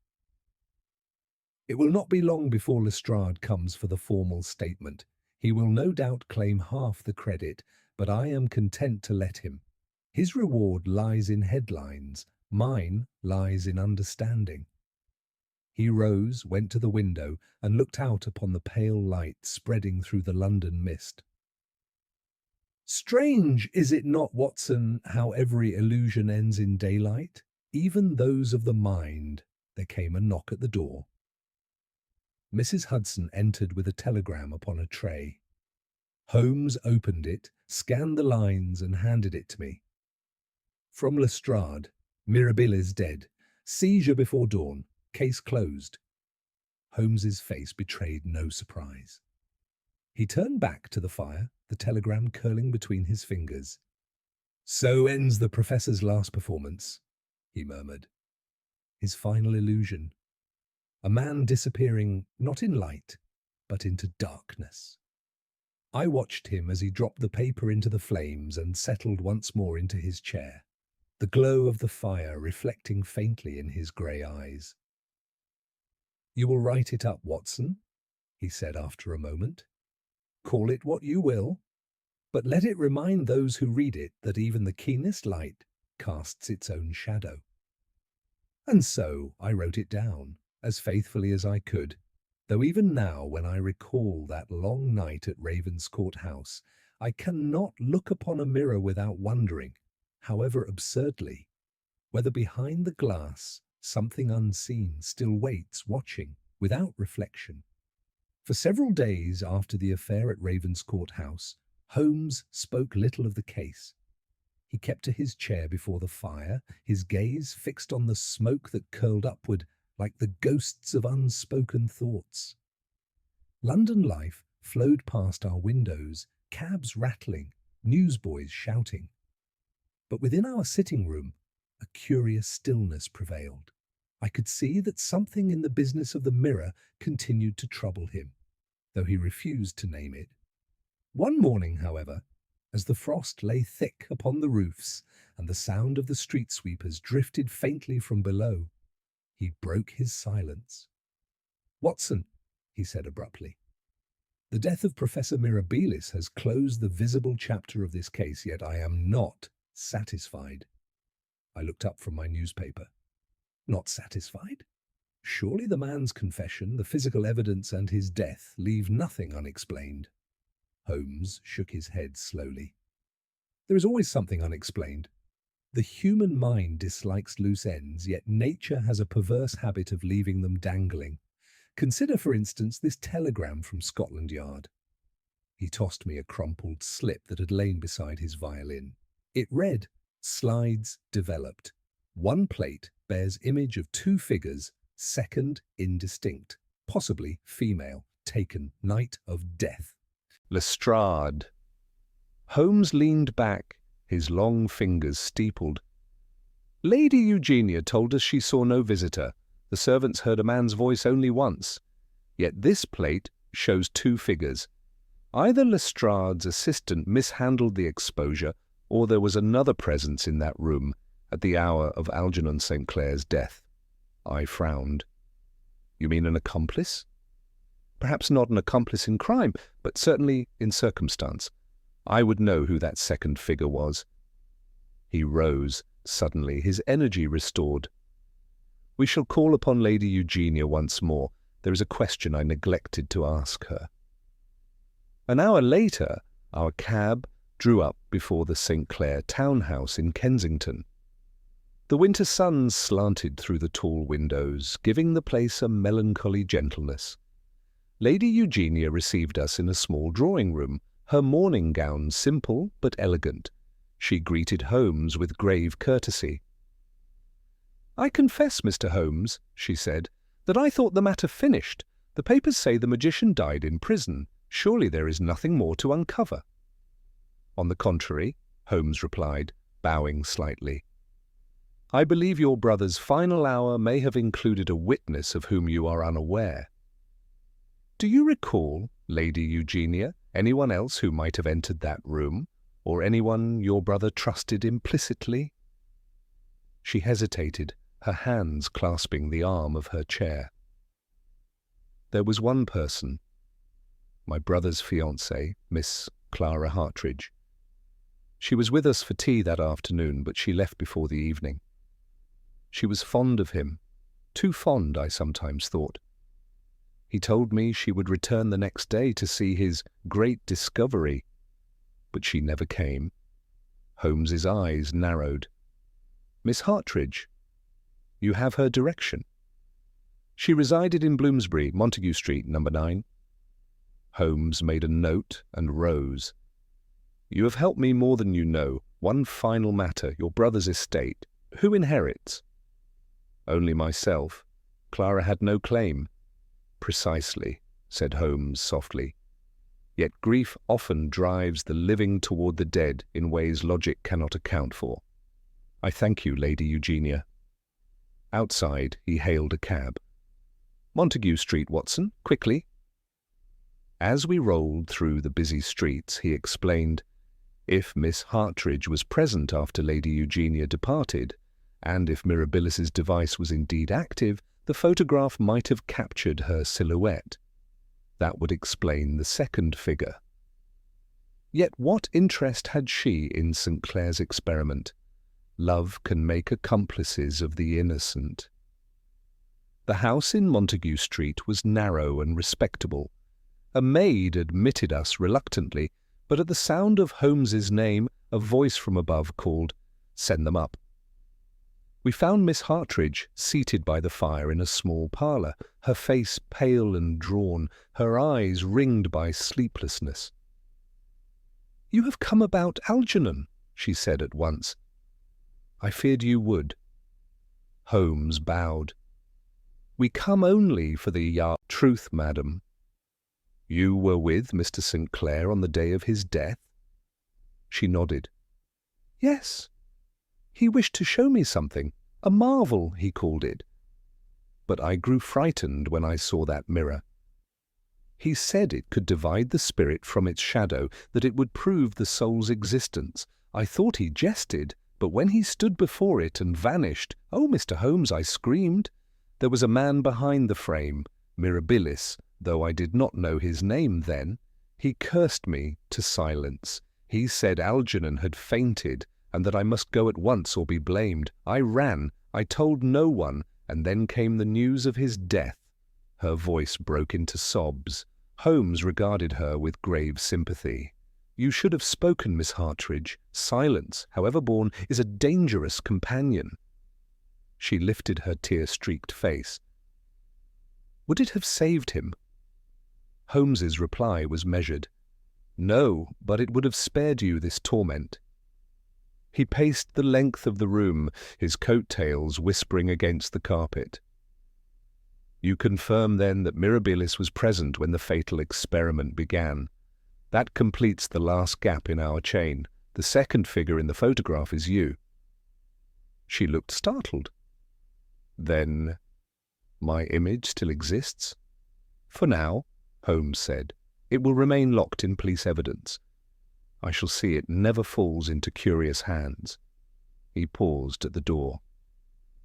It will not be long before Lestrade comes for the formal statement. He will no doubt claim half the credit, but I am content to let him. His reward lies in headlines, mine lies in understanding. He rose, went to the window, and looked out upon the pale light spreading through the London mist. Strange, is it not, Watson, how every illusion ends in daylight? Even those of the mind. There came a knock at the door. Mrs. Hudson entered with a telegram upon a tray. Holmes opened it, scanned the lines, and handed it to me. From Lestrade, Mirabile is dead. Seizure before dawn. Case closed. Holmes's face betrayed no surprise. He turned back to the fire, the telegram curling between his fingers. So ends the professor's last performance, he murmured. His final illusion. A man disappearing not in light, but into darkness. I watched him as he dropped the paper into the flames and settled once more into his chair, the glow of the fire reflecting faintly in his grey eyes. You will write it up, Watson, he said after a moment. Call it what you will, but let it remind those who read it that even the keenest light casts its own shadow. And so I wrote it down, as faithfully as I could, though even now, when I recall that long night at Ravenscourt House, I cannot look upon a mirror without wondering, however absurdly, whether behind the glass something unseen still waits, watching, without reflection. For several days after the affair at Ravenscourt House, Holmes spoke little of the case. He kept to his chair before the fire, his gaze fixed on the smoke that curled upward like the ghosts of unspoken thoughts. London life flowed past our windows, cabs rattling, newsboys shouting. But within our sitting room, a curious stillness prevailed. I could see that something in the business of the mirror continued to trouble him, though he refused to name it. One morning, however, as the frost lay thick upon the roofs and the sound of the street sweepers drifted faintly from below, he broke his silence. Watson, he said abruptly, the death of Professor Mirabilis has closed the visible chapter of this case, yet I am not satisfied. I looked up from my newspaper. Not satisfied? Surely the man's confession, the physical evidence, and his death leave nothing unexplained. Holmes shook his head slowly. There is always something unexplained. The human mind dislikes loose ends, yet nature has a perverse habit of leaving them dangling. Consider, for instance, this telegram from Scotland Yard. He tossed me a crumpled slip that had lain beside his violin. It read, Slides developed. One plate bears image of two figures, second indistinct, possibly female, taken night of death. Lestrade. Holmes leaned back, his long fingers steepled. Lady Eugenia told us she saw no visitor. The servants heard a man's voice only once. Yet this plate shows two figures. Either Lestrade's assistant mishandled the exposure, or there was another presence in that room at the hour of Algernon St. Clair's death. I frowned. You mean an accomplice? Perhaps not an accomplice in crime, but certainly in circumstance. I would know who that second figure was. He rose, suddenly, his energy restored. We shall call upon Lady Eugenia once more. There is a question I neglected to ask her. An hour later, our cab drew up before the St. Clair townhouse in Kensington. The winter sun slanted through the tall windows, giving the place a melancholy gentleness. Lady Eugenia received us in a small drawing-room, her morning gown simple but elegant. She greeted Holmes with grave courtesy. I confess, Mr. Holmes, she said, that I thought the matter finished. The papers say the magician died in prison. Surely there is nothing more to uncover. On the contrary, Holmes replied, bowing slightly. I believe your brother's final hour may have included a witness of whom you are unaware. Do you recall, Lady Eugenia, anyone else who might have entered that room, or anyone your brother trusted implicitly? She hesitated, her hands clasping the arm of her chair. There was one person. my brother's fiancée, Miss Clara Hartridge. She was with us for tea that afternoon, but she left before the evening. She was fond of him, too fond, I sometimes thought. He told me she would return the next day to see his great discovery, but she never came. Holmes's eyes narrowed. Miss Hartridge, you have her direction. She resided in Bloomsbury, Montague Street, number 9. Holmes made a note and rose. You have helped me more than you know. One final matter, your brother's estate. Who inherits? Only myself. Clara had no claim. Precisely, said Holmes softly. Yet grief often drives the living toward the dead in ways logic cannot account for. I thank you, Lady Eugenia. Outside, he hailed a cab. Montague Street, Watson, quickly. As we rolled through the busy streets, he explained, if Miss Hartridge was present after Lady Eugenia departed, and if Mirabilis's device was indeed active, the photograph might have captured her silhouette. That would explain the second figure. Yet what interest had she in St. Clair's experiment? Love can make accomplices of the innocent. The house in Montague Street was narrow and respectable. A maid admitted us reluctantly, but at the sound of Holmes's name, a voice from above called, "Send them up." We found Miss Hartridge seated by the fire in a small parlour, her face pale and drawn, her eyes ringed by sleeplessness. "You have come about Algernon," she said at once. "I feared you would." Holmes bowed. "We come only for the truth, madam." "You were with Mr. St. Clair on the day of his death?" She nodded. "Yes. He wished to show me something, a marvel, he called it. But I grew frightened when I saw that mirror. He said it could divide the spirit from its shadow, that it would prove the soul's existence. I thought he jested, but when he stood before it and vanished, "Oh, Mr. Holmes," I screamed. There was a man behind the frame, Mirabilis, though I did not know his name then. He cursed me to silence. He said Algernon had fainted, and that I must go at once or be blamed. I ran. I told no one, and then came the news of his death. Her voice broke into sobs. Holmes regarded her with grave sympathy. "You should have spoken, Miss Hartridge. Silence, however born, is a dangerous companion." She lifted her tear-streaked face. "Would it have saved him?" Holmes's reply was measured. "No, but it would have spared you this torment." He paced the length of the room, his coat-tails whispering against the carpet. "You confirm, then, that Mirabilis was present when the fatal experiment began. That completes the last gap in our chain. The second figure in the photograph is you." She looked startled. "Then my image still exists?" "For now," Holmes said. "It will remain locked in police evidence. I shall see it never falls into curious hands." He paused at the door.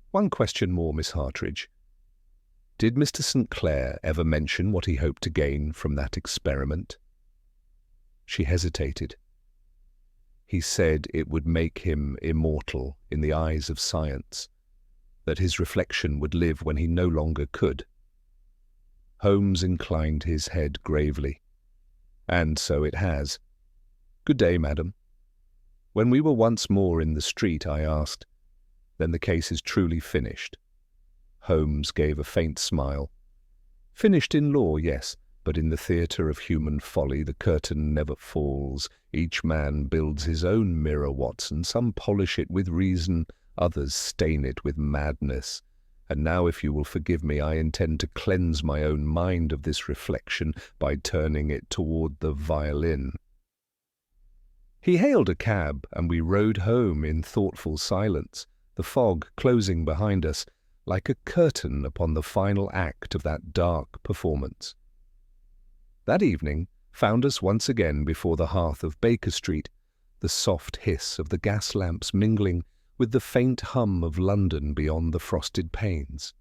"One question more, Miss Hartridge. Did Mr. St. Clair ever mention what he hoped to gain from that experiment?" She hesitated. "He said it would make him immortal in the eyes of science, that his reflection would live when he no longer could." Holmes inclined his head gravely. "And so it has. Good day, madam." When we were once more in the street, I asked, "Then the case is truly finished?" Holmes gave a faint smile. "Finished in law, yes, but in the theatre of human folly the curtain never falls. Each man builds his own mirror, Watson. Some polish it with reason, others stain it with madness. And now, if you will forgive me, I intend to cleanse my own mind of this reflection by turning it toward the violin." He hailed a cab, and we rode home in thoughtful silence, the fog closing behind us like a curtain upon the final act of that dark performance. That evening found us once again before the hearth of Baker Street, the soft hiss of the gas lamps mingling with the faint hum of London beyond the frosted panes.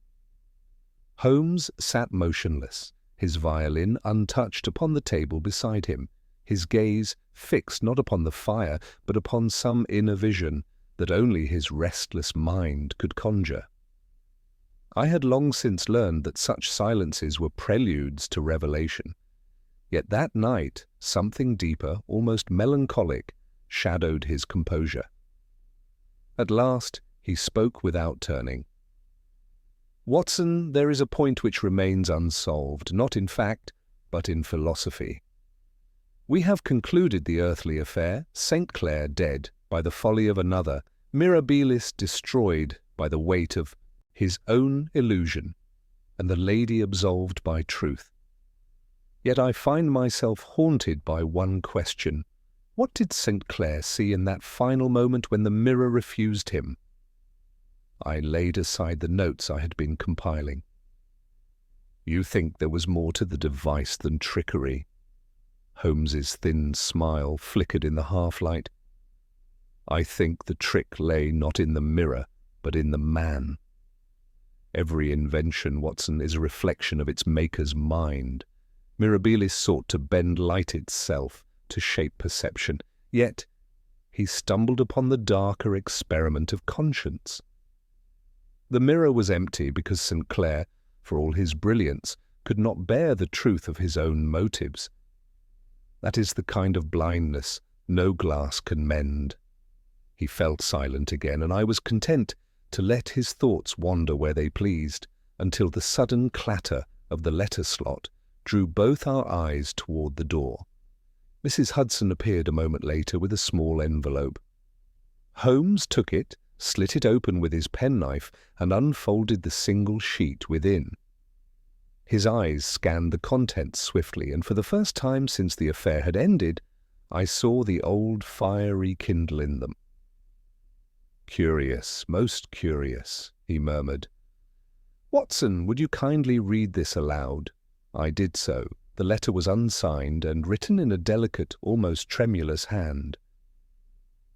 Holmes sat motionless, his violin untouched upon the table beside him, his gaze fixed not upon the fire, but upon some inner vision that only his restless mind could conjure. I had long since learned that such silences were preludes to revelation. Yet that night something deeper, almost melancholic, shadowed his composure. At last he spoke without turning. "Watson, there is a point which remains unsolved, not in fact, but in philosophy. We have concluded the earthly affair, St. Clair dead by the folly of another, Mirabilis destroyed by the weight of his own illusion, and the lady absolved by truth. Yet I find myself haunted by one question. What did St. Clair see in that final moment when the mirror refused him?" I laid aside the notes I had been compiling. "You think there was more to the device than trickery?" Holmes's thin smile flickered in the half-light. "I think the trick lay not in the mirror, but in the man. Every invention, Watson, is a reflection of its maker's mind. Mirabilis sought to bend light itself, to shape perception, yet he stumbled upon the darker experiment of conscience. The mirror was empty because St. Clair, for all his brilliance, could not bear the truth of his own motives. That is the kind of blindness no glass can mend." He fell silent again, and I was content to let his thoughts wander where they pleased, until the sudden clatter of the letter slot drew both our eyes toward the door. Mrs. Hudson appeared a moment later with a small envelope. Holmes took it, slit it open with his penknife, and unfolded the single sheet within. His eyes scanned the contents swiftly, and for the first time since the affair had ended, I saw the old fire rekindle in them. "Curious, most curious," he murmured. "Watson, would you kindly read this aloud?" I did so. The letter was unsigned and written in a delicate, almost tremulous hand.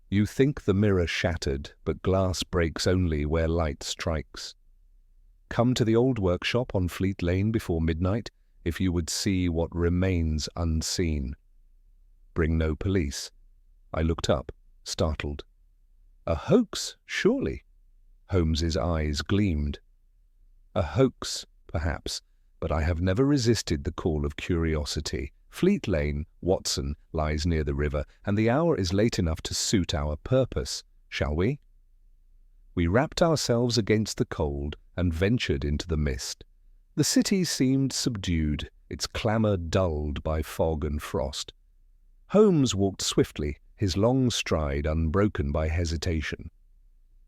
"You think the mirror shattered, but glass breaks only where light strikes. Come to the old workshop on Fleet Lane before midnight if you would see what remains unseen. Bring no police." I looked up, startled. "A hoax, surely?" Holmes's eyes gleamed. "A hoax, perhaps, but I have never resisted the call of curiosity. Fleet Lane, Watson, lies near the river, and the hour is late enough to suit our purpose. Shall we?" We wrapped ourselves against the cold and ventured into the mist. The city seemed subdued, its clamour dulled by fog and frost. Holmes walked swiftly, his long stride unbroken by hesitation.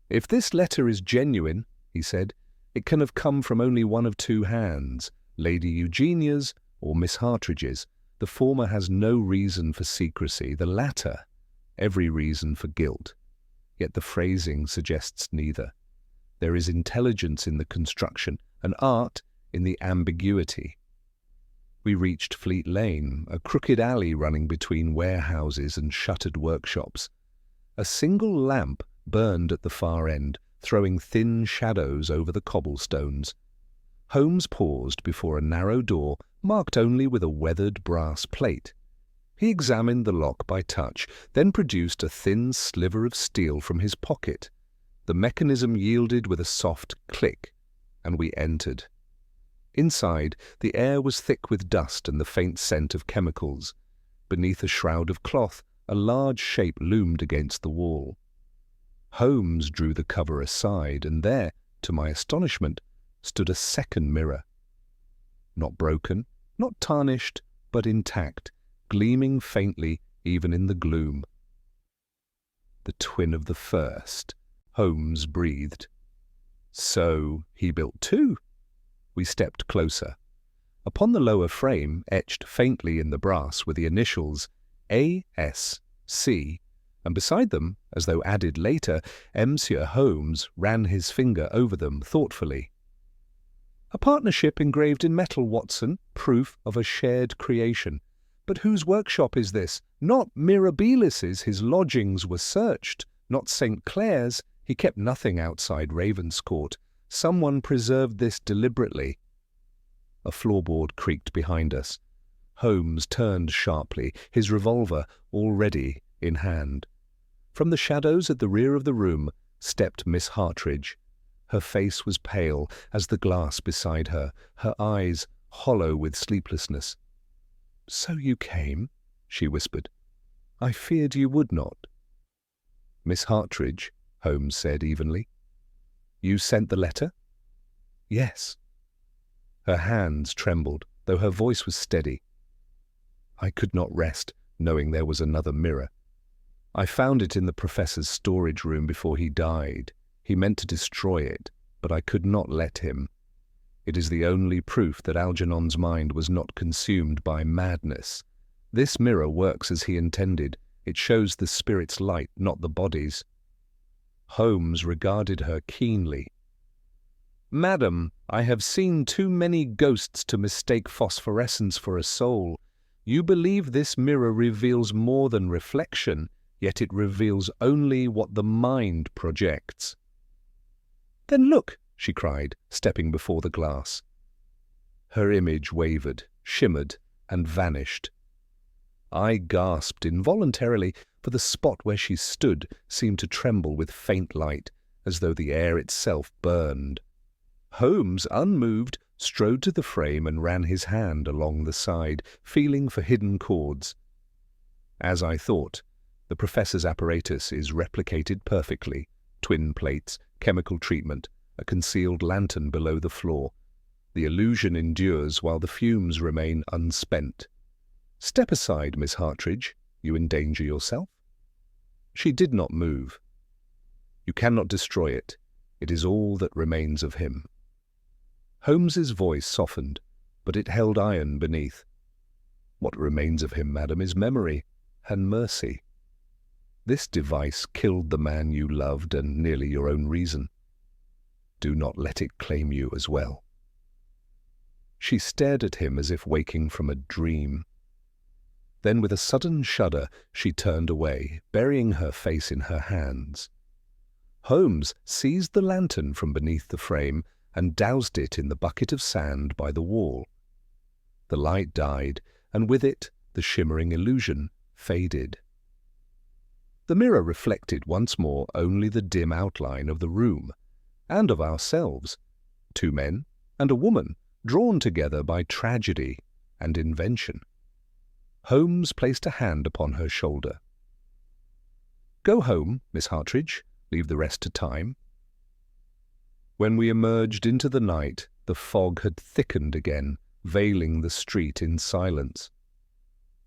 "If this letter is genuine," he said, "it can have come from only one of two hands, Lady Eugenia's or Miss Hartridge's. The former has no reason for secrecy, the latter every reason for guilt. Yet the phrasing suggests neither. There is intelligence in the construction, and art in the ambiguity." We reached Fleet Lane, a crooked alley running between warehouses and shuttered workshops. A single lamp burned at the far end, throwing thin shadows over the cobblestones. Holmes paused before a narrow door marked only with a weathered brass plate. He examined the lock by touch, then produced a thin sliver of steel from his pocket. The mechanism yielded with a soft click, and we entered. Inside, the air was thick with dust and the faint scent of chemicals. Beneath a shroud of cloth, a large shape loomed against the wall. Holmes drew the cover aside, and there, to my astonishment, stood a second mirror. Not broken, not tarnished, but intact, gleaming faintly even in the gloom. "The twin of the first," Holmes breathed. "So he built two?" We stepped closer. Upon the lower frame, etched faintly in the brass, were the initials A.S.C., and beside them, as though added later, Monsieur Holmes ran his finger over them thoughtfully. "A partnership engraved in metal, Watson, proof of a shared creation. But whose workshop is this? Not Mirabilis's. His lodgings were searched. Not St. Clair's. He kept nothing outside Ravenscourt. Someone preserved this deliberately." A floorboard creaked behind us. Holmes turned sharply, his revolver already in hand. From the shadows at the rear of the room stepped Miss Hartridge. Her face was pale as the glass beside her, her eyes hollow with sleeplessness. "So you came?" she whispered. "I feared you would not." "Miss Hartridge," Holmes said evenly. "You sent the letter?" "Yes." Her hands trembled, though her voice was steady. "I could not rest, knowing there was another mirror. I found it in the professor's storage room before he died. He meant to destroy it, but I could not let him. It is the only proof that Algernon's mind was not consumed by madness. This mirror works as he intended. It shows the spirit's light, not the body's." Holmes regarded her keenly. "Madam, I have seen too many ghosts to mistake phosphorescence for a soul. You believe this mirror reveals more than reflection, yet it reveals only what the mind projects." "Then look," she cried, stepping before the glass. Her image wavered, shimmered, and vanished. I gasped involuntarily, for the spot where she stood seemed to tremble with faint light, as though the air itself burned. Holmes, unmoved, strode to the frame and ran his hand along the side, feeling for hidden chords. As I thought, the professor's apparatus is replicated perfectly. Twin plates, chemical treatment, a concealed lantern below the floor. The illusion endures while the fumes remain unspent. "Step aside, Miss Hartridge. You endanger yourself." She did not move. "You cannot destroy it. It is all that remains of him." Holmes's voice softened, but it held iron beneath. "What remains of him, madam, is memory and mercy. This device killed the man you loved and nearly your own reason. Do not let it claim you as well." She stared at him as if waking from a dream. Then with a sudden shudder she turned away, burying her face in her hands. Holmes seized the lantern from beneath the frame and doused it in the bucket of sand by the wall. The light died, and with it the shimmering illusion faded. The mirror reflected once more only the dim outline of the room, and of ourselves, two men and a woman drawn together by tragedy and invention. Holmes placed a hand upon her shoulder. "Go home, Miss Hartridge. Leave the rest to time." When we emerged into the night, the fog had thickened again, veiling the street in silence.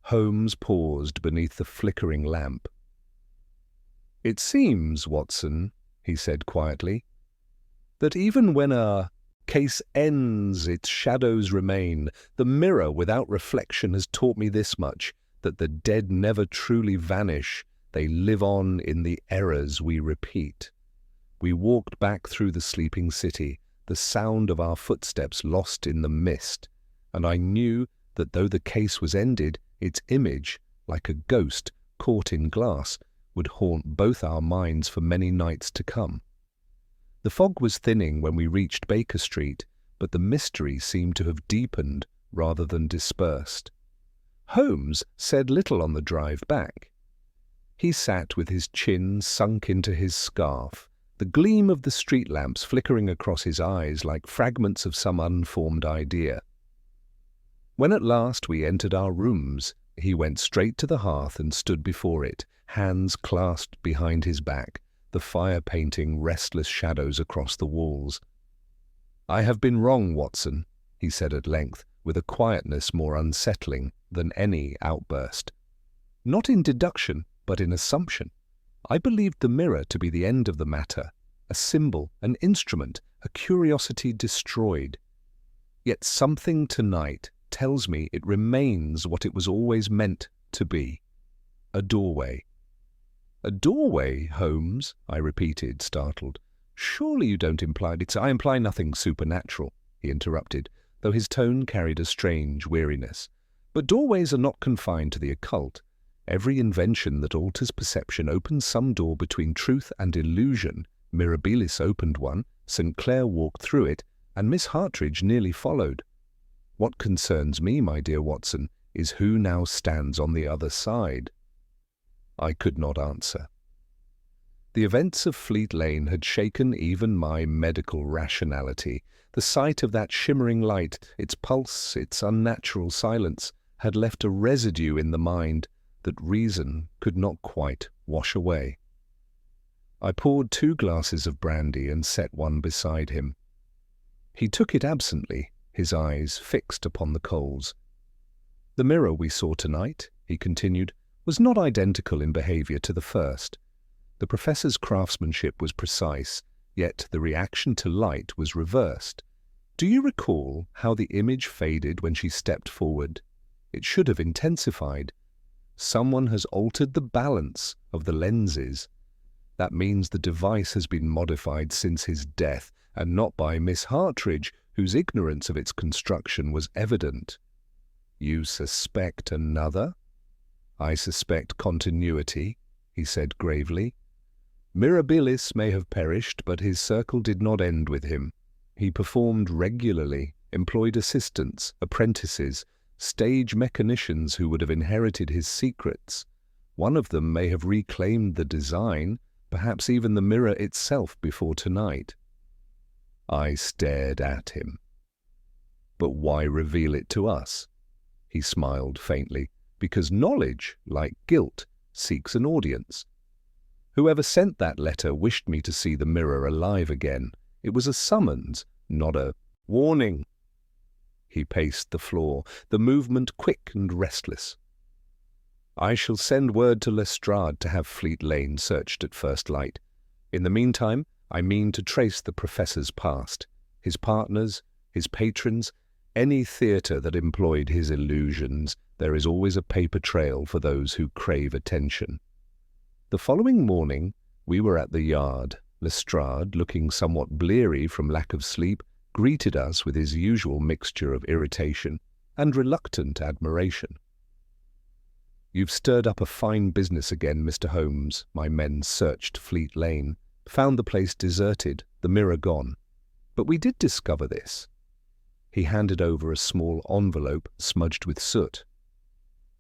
Holmes paused beneath the flickering lamp. "It seems, Watson," he said quietly, "that even when a case ends, its shadows remain. The mirror without reflection has taught me this much, that the dead never truly vanish. They live on in the errors we repeat." We walked back through the sleeping city, the sound of our footsteps lost in the mist, and I knew that though the case was ended, its image, like a ghost caught in glass, would haunt both our minds for many nights to come. The fog was thinning when we reached Baker Street, but the mystery seemed to have deepened rather than dispersed. Holmes said little on the drive back. He sat with his chin sunk into his scarf, the gleam of the street lamps flickering across his eyes like fragments of some unformed idea. When at last we entered our rooms, he went straight to the hearth and stood before it, hands clasped behind his back, the fire painting restless shadows across the walls. "I have been wrong, Watson," he said at length, with a quietness more unsettling than any outburst. "Not in deduction, but in assumption. I believed the mirror to be the end of the matter, a symbol, an instrument, a curiosity destroyed. Yet something tonight tells me it remains what it was always meant to be, a doorway." "A doorway, Holmes?" I repeated, startled. "Surely you don't imply it." "I imply nothing supernatural," he interrupted, though his tone carried a strange weariness. "But doorways are not confined to the occult. Every invention that alters perception opens some door between truth and illusion. Mirabilis opened one, St. Clair walked through it, and Miss Hartridge nearly followed. What concerns me, my dear Watson, is who now stands on the other side." I could not answer. The events of Fleet Lane had shaken even my medical rationality. The sight of that shimmering light, its pulse, its unnatural silence, had left a residue in the mind that reason could not quite wash away. I poured 2 glasses of brandy and set one beside him. He took it absently, his eyes fixed upon the coals. "The mirror we saw tonight," he continued, "was not identical in behaviour to the first. The professor's craftsmanship was precise, yet the reaction to light was reversed. Do you recall how the image faded when she stepped forward? It should have intensified. Someone has altered the balance of the lenses. That means the device has been modified since his death, and not by Miss Hartridge, whose ignorance of its construction was evident." "You suspect another?" "I suspect continuity," he said gravely. "Mirabilis may have perished, but his circle did not end with him. He performed regularly, employed assistants, apprentices, stage mechanicians who would have inherited his secrets. One of them may have reclaimed the design, perhaps even the mirror itself before tonight." I stared at him. "But why reveal it to us?" He smiled faintly. "Because knowledge, like guilt, seeks an audience. Whoever sent that letter wished me to see the mirror alive again. It was a summons, not a warning." He paced the floor, the movement quick and restless. "I shall send word to Lestrade to have Fleet Lane searched at first light. In the meantime, I mean to trace the professor's past, his partners, his patrons, any theatre that employed his illusions. There is always a paper trail for those who crave attention." The following morning, we were at the yard. Lestrade, looking somewhat bleary from lack of sleep, greeted us with his usual mixture of irritation and reluctant admiration. "You've stirred up a fine business again, Mr. Holmes." My men searched Fleet Lane, found the place deserted, the mirror gone. "But we did discover this." He handed over a small envelope smudged with soot.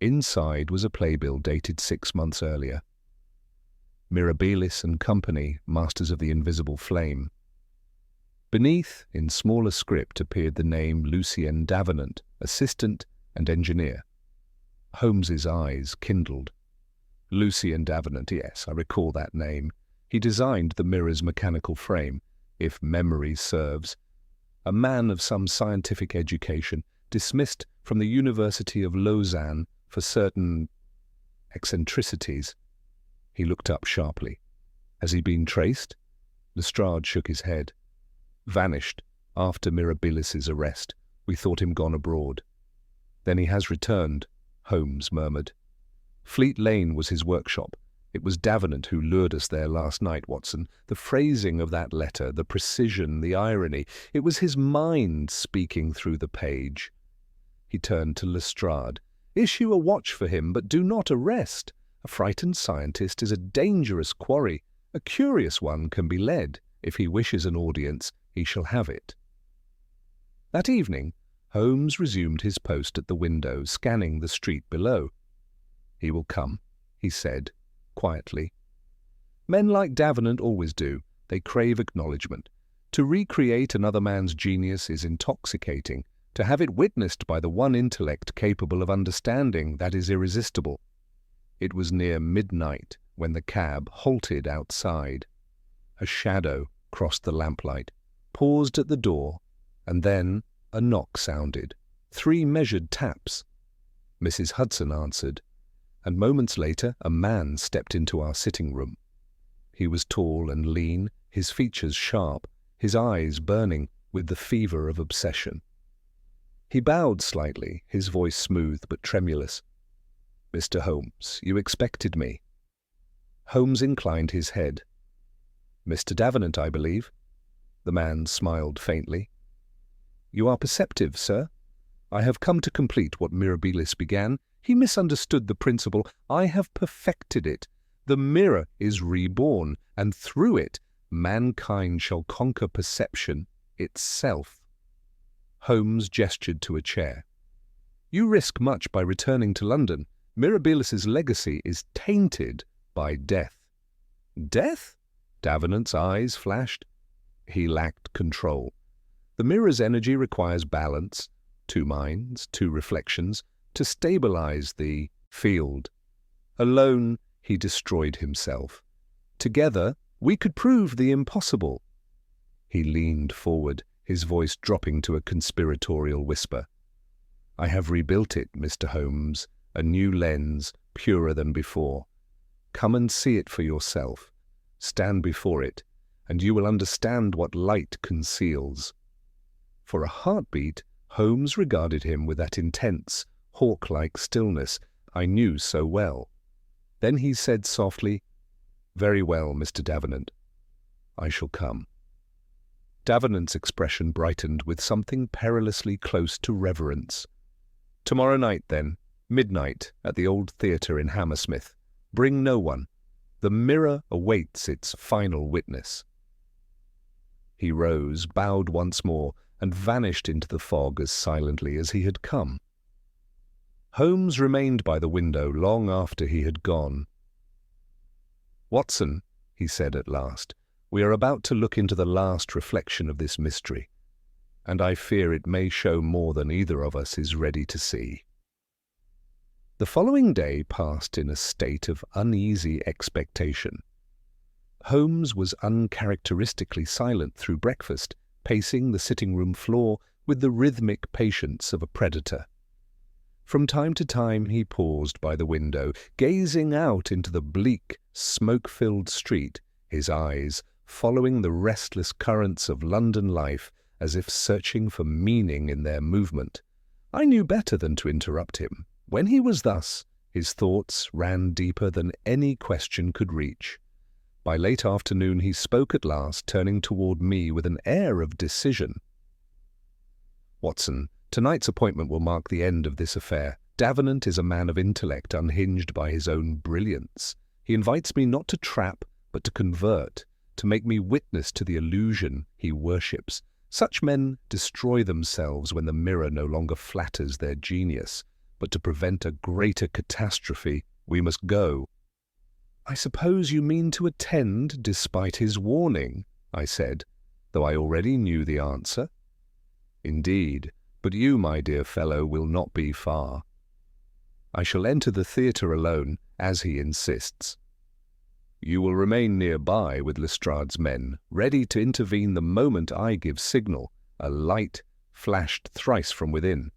Inside was a playbill dated 6 months earlier. "Mirabilis and Company, Masters of the Invisible Flame." Beneath, in smaller script, appeared the name Lucien Davenant, assistant and engineer. Holmes's eyes kindled. Lucien Davenant, yes, I recall that name. He designed the mirror's mechanical frame, if memory serves. A man of some scientific education, dismissed from the University of Lausanne for certain eccentricities. He looked up sharply. "Has he been traced?" Lestrade shook his head. "Vanished after Mirabilis's arrest. We thought him gone abroad." "Then he has returned," Holmes murmured. "Fleet Lane was his workshop. It was Davenant who lured us there last night, Watson. The phrasing of that letter, the precision, the irony, it was his mind speaking through the page." He turned to Lestrade. "Issue a watch for him, but do not arrest. A frightened scientist is a dangerous quarry. A curious one can be led. If he wishes an audience, he shall have it." That evening, Holmes resumed his post at the window, scanning the street below. "He will come," he said, quietly. "Men like Davenant always do. They crave acknowledgement. To recreate another man's genius is intoxicating. To have it witnessed by the one intellect capable of understanding, that is irresistible." It was near midnight when the cab halted outside. A shadow crossed the lamplight, paused at the door, and then a knock sounded. 3 measured taps. Mrs. Hudson answered, and moments later a man stepped into our sitting room. He was tall and lean, his features sharp, his eyes burning with the fever of obsession. He bowed slightly, his voice smooth but tremulous. "Mr. Holmes, you expected me." Holmes inclined his head. "Mr. Davenant, I believe." The man smiled faintly. "You are perceptive, sir. I have come to complete what Mirabilis began. He misunderstood the principle. I have perfected it. The mirror is reborn, and through it, mankind shall conquer perception itself." Holmes gestured to a chair. "You risk much by returning to London. Mirabilis's legacy is tainted by death." "Death?" Davenant's eyes flashed. He lacked control. The mirror's energy requires balance, two minds, two reflections, to stabilize the field. Alone, he destroyed himself. Together, we could prove the impossible. He leaned forward, his voice dropping to a conspiratorial whisper. "I have rebuilt it, Mr. Holmes, a new lens, purer than before. Come and see it for yourself. Stand before it, and you will understand what light conceals." For a heartbeat, Holmes regarded him with that intense, hawk-like stillness I knew so well. Then he said softly, "Very well, Mr. Davenant. I shall come." Davenant's expression brightened with something perilously close to reverence. "Tomorrow night, then, midnight, at the old theatre in Hammersmith. Bring no one. The mirror awaits its final witness." He rose, bowed once more, and vanished into the fog as silently as he had come. Holmes remained by the window long after he had gone. "Watson," he said at last, "we are about to look into the last reflection of this mystery, and I fear it may show more than either of us is ready to see." The following day passed in a state of uneasy expectation. Holmes was uncharacteristically silent through breakfast, pacing the sitting-room floor with the rhythmic patience of a predator. From time to time he paused by the window, gazing out into the bleak, smoke-filled street, his eyes following the restless currents of London life as if searching for meaning in their movement. I knew better than to interrupt him. When he was thus, his thoughts ran deeper than any question could reach. By late afternoon he spoke at last, turning toward me with an air of decision. "Watson, tonight's appointment will mark the end of this affair. Davenant is a man of intellect unhinged by his own brilliance. He invites me not to trap, but to convert, to make me witness to the illusion he worships. Such men destroy themselves when the mirror no longer flatters their genius. But to prevent a greater catastrophe, we must go." "I suppose you mean to attend despite his warning," I said, though I already knew the answer. "Indeed, but you, my dear fellow, will not be far. I shall enter the theatre alone, as he insists. You will remain nearby with Lestrade's men, ready to intervene the moment I give signal." A light flashed thrice from within.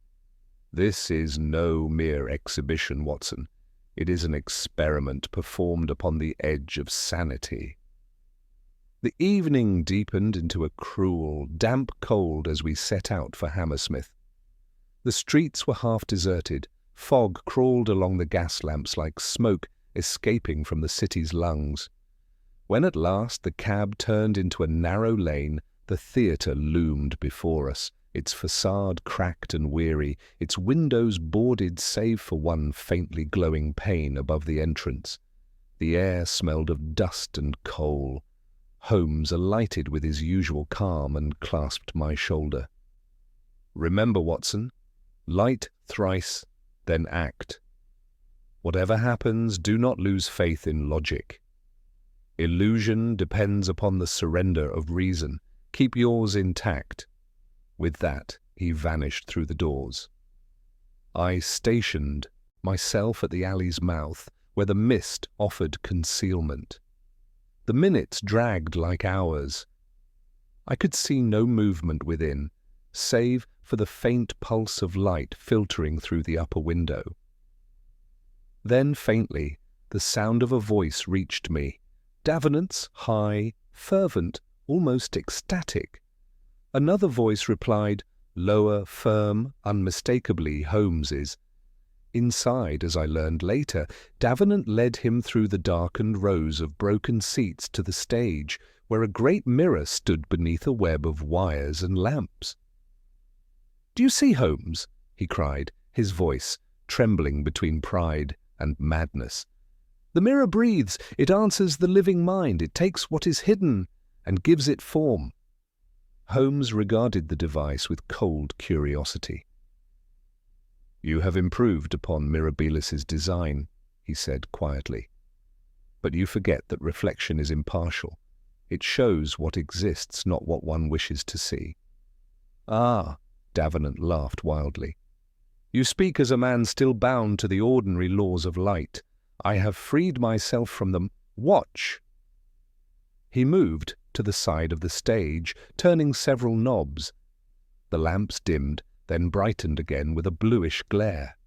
"This is no mere exhibition, Watson. It is an experiment performed upon the edge of sanity." The evening deepened into a cruel, damp cold as we set out for Hammersmith. The streets were half deserted. Fog crawled along the gas lamps like smoke escaping from the city's lungs. When at last the cab turned into a narrow lane, the theatre loomed before us, its facade cracked and weary, its windows boarded save for one faintly glowing pane above the entrance. The air smelled of dust and coal. Holmes alighted with his usual calm and clasped my shoulder. "Remember, Watson, light thrice, then act. Whatever happens, do not lose faith in logic. Illusion depends upon the surrender of reason. Keep yours intact." With that, he vanished through the doors. I stationed myself at the alley's mouth, where the mist offered concealment. The minutes dragged like hours. I could see no movement within, save for the faint pulse of light filtering through the upper window. Then, faintly, the sound of a voice reached me, Davenant's, high, fervent, almost ecstatic. Another voice replied, lower, firm, unmistakably Holmes's. Inside, as I learned later, Davenant led him through the darkened rows of broken seats to the stage, where a great mirror stood beneath a web of wires and lamps. "Do you see, Holmes?" he cried, his voice trembling between pride and madness. "The mirror breathes, it answers the living mind, it takes what is hidden and gives it form." Holmes regarded the device with cold curiosity. "You have improved upon Mirabilis's design," he said quietly. "But you forget that reflection is impartial. It shows what exists, not what one wishes to see." "Ah," Davenant laughed wildly. "You speak as a man still bound to the ordinary laws of light. I have freed myself from them. Watch!" He moved to the side of the stage, turning several knobs. The lamps dimmed, then brightened again with a bluish glare.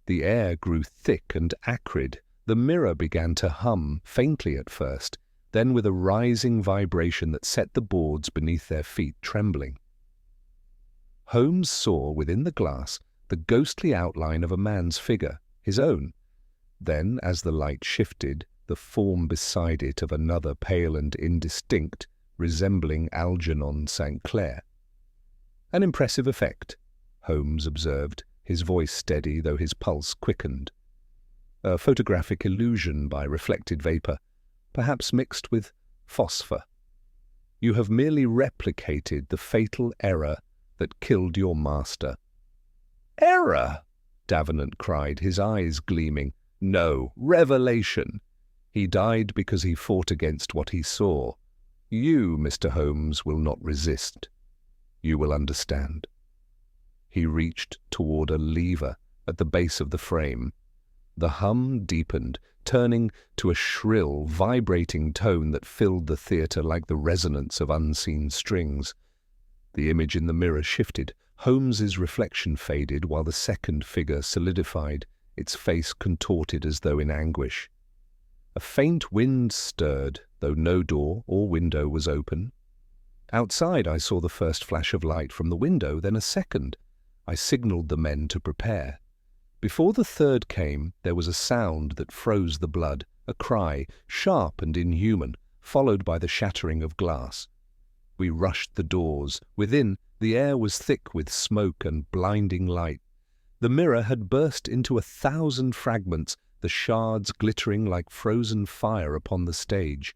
The air grew thick and acrid. The mirror began to hum, faintly at first, then with a rising vibration that set the boards beneath their feet trembling. Holmes saw within the glass the ghostly outline of a man's figure, his own. Then, as the light shifted, the form beside it of another pale and indistinct, resembling Algernon St. Clair. "An impressive effect," Holmes observed, his voice steady though his pulse quickened. "A photographic illusion by reflected vapour, perhaps mixed with phosphor. You have merely replicated the fatal error that killed your master." "Error!" Davenant cried, his eyes gleaming. "No, revelation. He died because he fought against what he saw. You, Mr. Holmes, will not resist. You will understand." He reached toward a lever at the base of the frame. The hum deepened, turning to a shrill, vibrating tone that filled the theatre like the resonance of unseen strings. The image in the mirror shifted. Holmes's reflection faded while the second figure solidified, its face contorted as though in anguish. A faint wind stirred, though no door or window was open. Outside I saw the first flash of light from the window, then a second. I signalled the men to prepare. Before the third came, there was a sound that froze the blood, a cry, sharp and inhuman, followed by the shattering of glass. We rushed the doors. Within, the air was thick with smoke and blinding light. The mirror had burst into 1,000 fragments, the shards glittering like frozen fire upon the stage.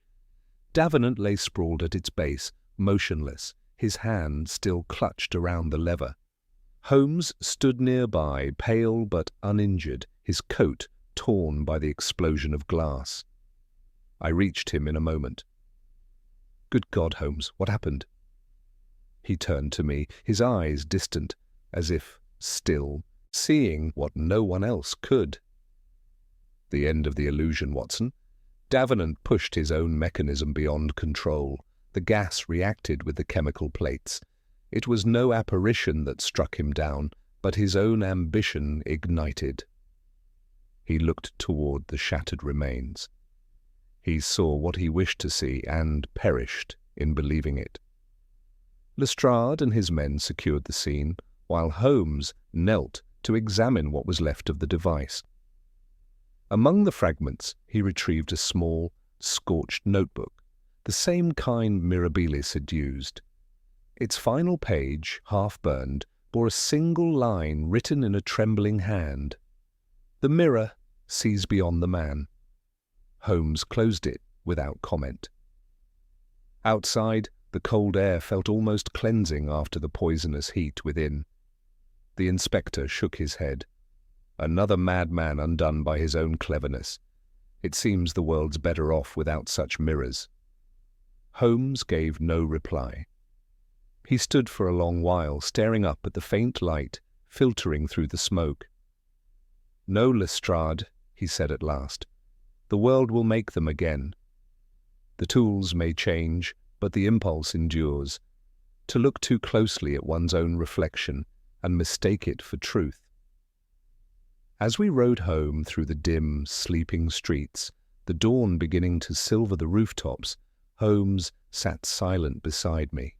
Davenant lay sprawled at its base, motionless, his hand still clutched around the lever. Holmes stood nearby, pale but uninjured, his coat torn by the explosion of glass. I reached him in a moment. "Good God, Holmes, what happened?" He turned to me, his eyes distant, as if still, seeing what no one else could. "The end of the illusion, Watson." Davenant pushed his own mechanism beyond control. The gas reacted with the chemical plates. It was no apparition that struck him down, but his own ambition ignited. He looked toward the shattered remains. He saw what he wished to see and perished in believing it. Lestrade and his men secured the scene, while Holmes knelt to examine what was left of the device. Among the fragments, he retrieved a small, scorched notebook, the same kind Mirabilis had used. Its final page, half-burned, bore a single line written in a trembling hand. "The mirror sees beyond the man." Holmes closed it without comment. Outside, the cold air felt almost cleansing after the poisonous heat within. The inspector shook his head. Another madman undone by his own cleverness. It seems the world's better off without such mirrors. Holmes gave no reply. He stood for a long while, staring up at the faint light filtering through the smoke. "No, Lestrade," he said at last. "The world will make them again. The tools may change, but the impulse endures. To look too closely at one's own reflection and mistake it for truth." As we rode home through the dim, sleeping streets, the dawn beginning to silver the rooftops, Holmes sat silent beside me.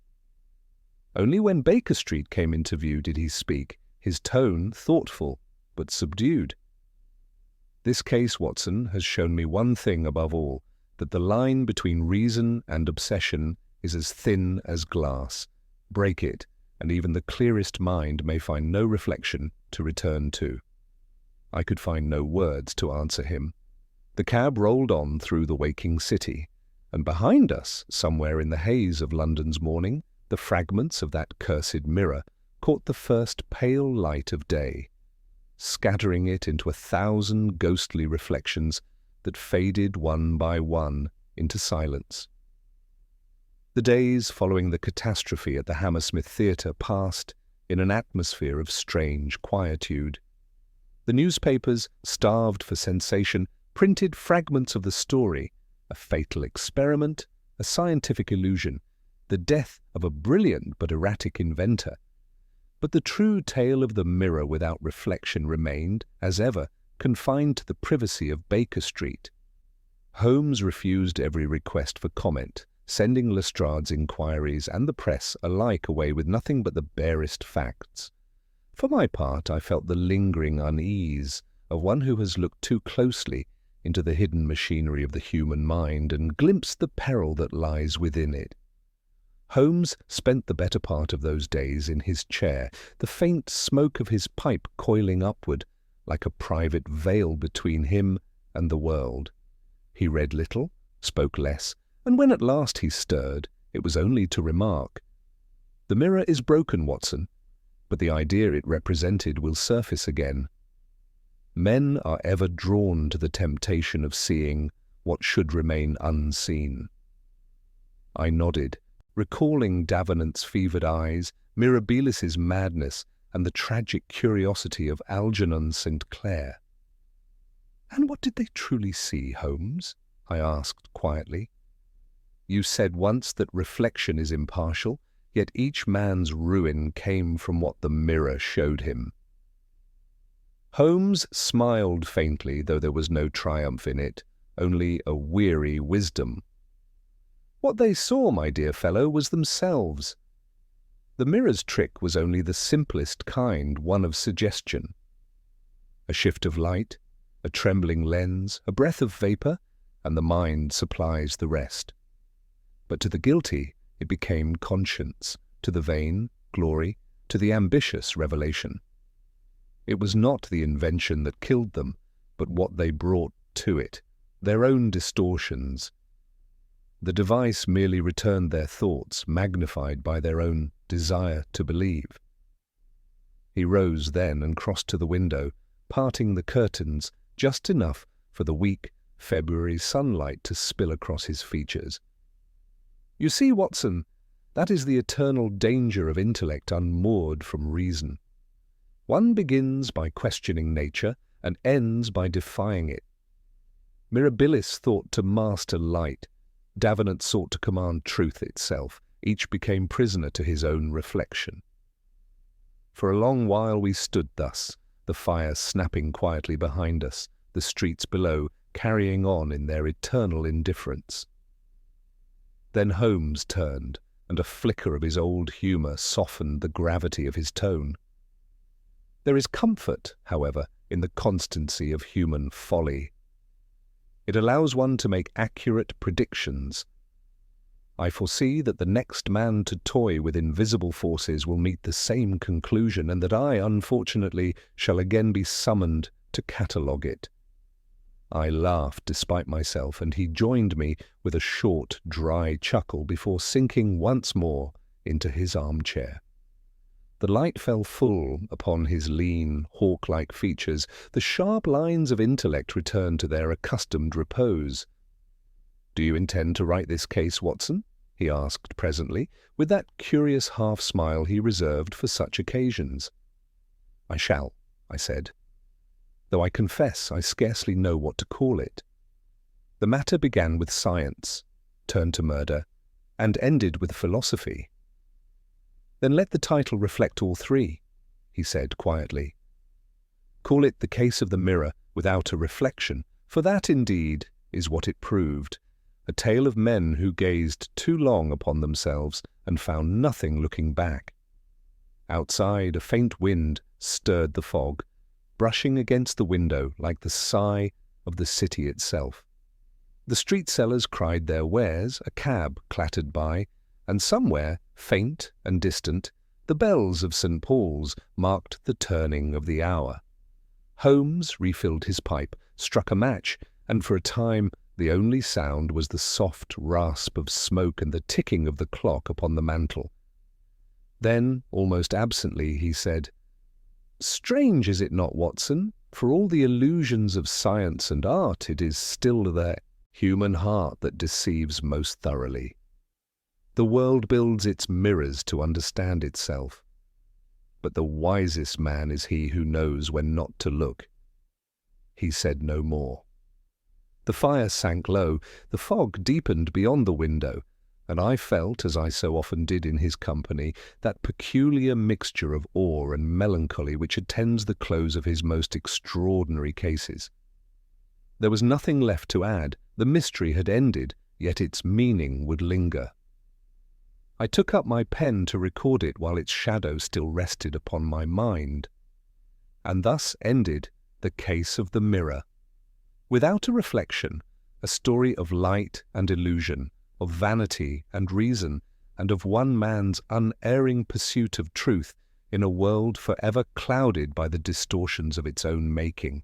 Only when Baker Street came into view did he speak, his tone thoughtful but subdued. "This case, Watson, has shown me one thing above all, that the line between reason and obsession is as thin as glass. Break it, and even the clearest mind may find no reflection to return to." I could find no words to answer him. The cab rolled on through the waking city, and behind us, somewhere in the haze of London's morning, the fragments of that cursed mirror caught the first pale light of day, scattering it into 1,000 ghostly reflections that faded one by one into silence. The days following the catastrophe at the Hammersmith Theatre passed in an atmosphere of strange quietude. The newspapers, starved for sensation, printed fragments of the story: a fatal experiment, a scientific illusion, the death of a brilliant but erratic inventor. But the true tale of the mirror without reflection remained, as ever, confined to the privacy of Baker Street. Holmes refused every request for comment, sending Lestrade's inquiries and the press alike away with nothing but the barest facts. For my part, I felt the lingering unease of one who has looked too closely into the hidden machinery of the human mind and glimpsed the peril that lies within it. Holmes spent the better part of those days in his chair, the faint smoke of his pipe coiling upward like a private veil between him and the world. He read little, spoke less, and when at last he stirred, it was only to remark, "The mirror is broken, Watson, but the idea it represented will surface again." Men are ever drawn to the temptation of seeing what should remain unseen. I nodded, recalling Davenant's fevered eyes, Mirabilis's madness, and the tragic curiosity of Algernon St. Clair. "And what did they truly see, Holmes?" I asked quietly. "You said once that reflection is impartial, yet each man's ruin came from what the mirror showed him." Holmes smiled faintly, though there was no triumph in it, only a weary wisdom. "What they saw, my dear fellow, was themselves. The mirror's trick was only the simplest kind, one of suggestion. A shift of light, a trembling lens, a breath of vapour, and the mind supplies the rest. But to the guilty it became conscience, to the vain, glory, to the ambitious, revelation. It was not the invention that killed them, but what they brought to it, their own distortions. The device merely returned their thoughts, magnified by their own desire to believe." He rose then and crossed to the window, parting the curtains just enough for the weak February sunlight to spill across his features. "You see, Watson, that is the eternal danger of intellect unmoored from reason. One begins by questioning nature and ends by defying it. Mirabilis thought to master light. Davenant sought to command truth itself. Each became prisoner to his own reflection. For a long while we stood thus, the fire snapping quietly behind us, the streets below carrying on in their eternal indifference. Then Holmes turned, and a flicker of his old humour softened the gravity of his tone. "There is comfort, however, in the constancy of human folly. It allows one to make accurate predictions. I foresee that the next man to toy with invisible forces will meet the same conclusion, and that I, unfortunately, shall again be summoned to catalogue it." I laughed despite myself, and he joined me with a short, dry chuckle before sinking once more into his armchair. The light fell full upon his lean, hawk-like features. The sharp lines of intellect returned to their accustomed repose. "Do you intend to write this case, Watson?" he asked presently, with that curious half-smile he reserved for such occasions. "I shall," I said, "though I confess I scarcely know what to call it. The matter began with science, turned to murder, and ended with philosophy." "Then let the title reflect all three," he said quietly. "Call it The Case of the Mirror Without a Reflection, for that, indeed, is what it proved, a tale of men who gazed too long upon themselves and found nothing looking back. Outside, a faint wind stirred the fog, brushing against the window like the sigh of the city itself. The street sellers cried their wares, a cab clattered by, and somewhere, faint and distant, the bells of St. Paul's marked the turning of the hour. Holmes refilled his pipe, struck a match, and for a time the only sound was the soft rasp of smoke and the ticking of the clock upon the mantel. Then, almost absently, he said, "Strange, is it not, Watson? For all the illusions of science and art, it is still the human heart that deceives most thoroughly. The world builds its mirrors to understand itself, but the wisest man is he who knows when not to look." He said no more. The fire sank low, the fog deepened beyond the window, and I felt, as I so often did in his company, that peculiar mixture of awe and melancholy which attends the close of his most extraordinary cases. There was nothing left to add. The mystery had ended, yet its meaning would linger. I took up my pen to record it while its shadow still rested upon my mind. And thus ended the case of the mirror. Without a reflection, a story of light and illusion, of vanity and reason, and of one man's unerring pursuit of truth in a world forever clouded by the distortions of its own making.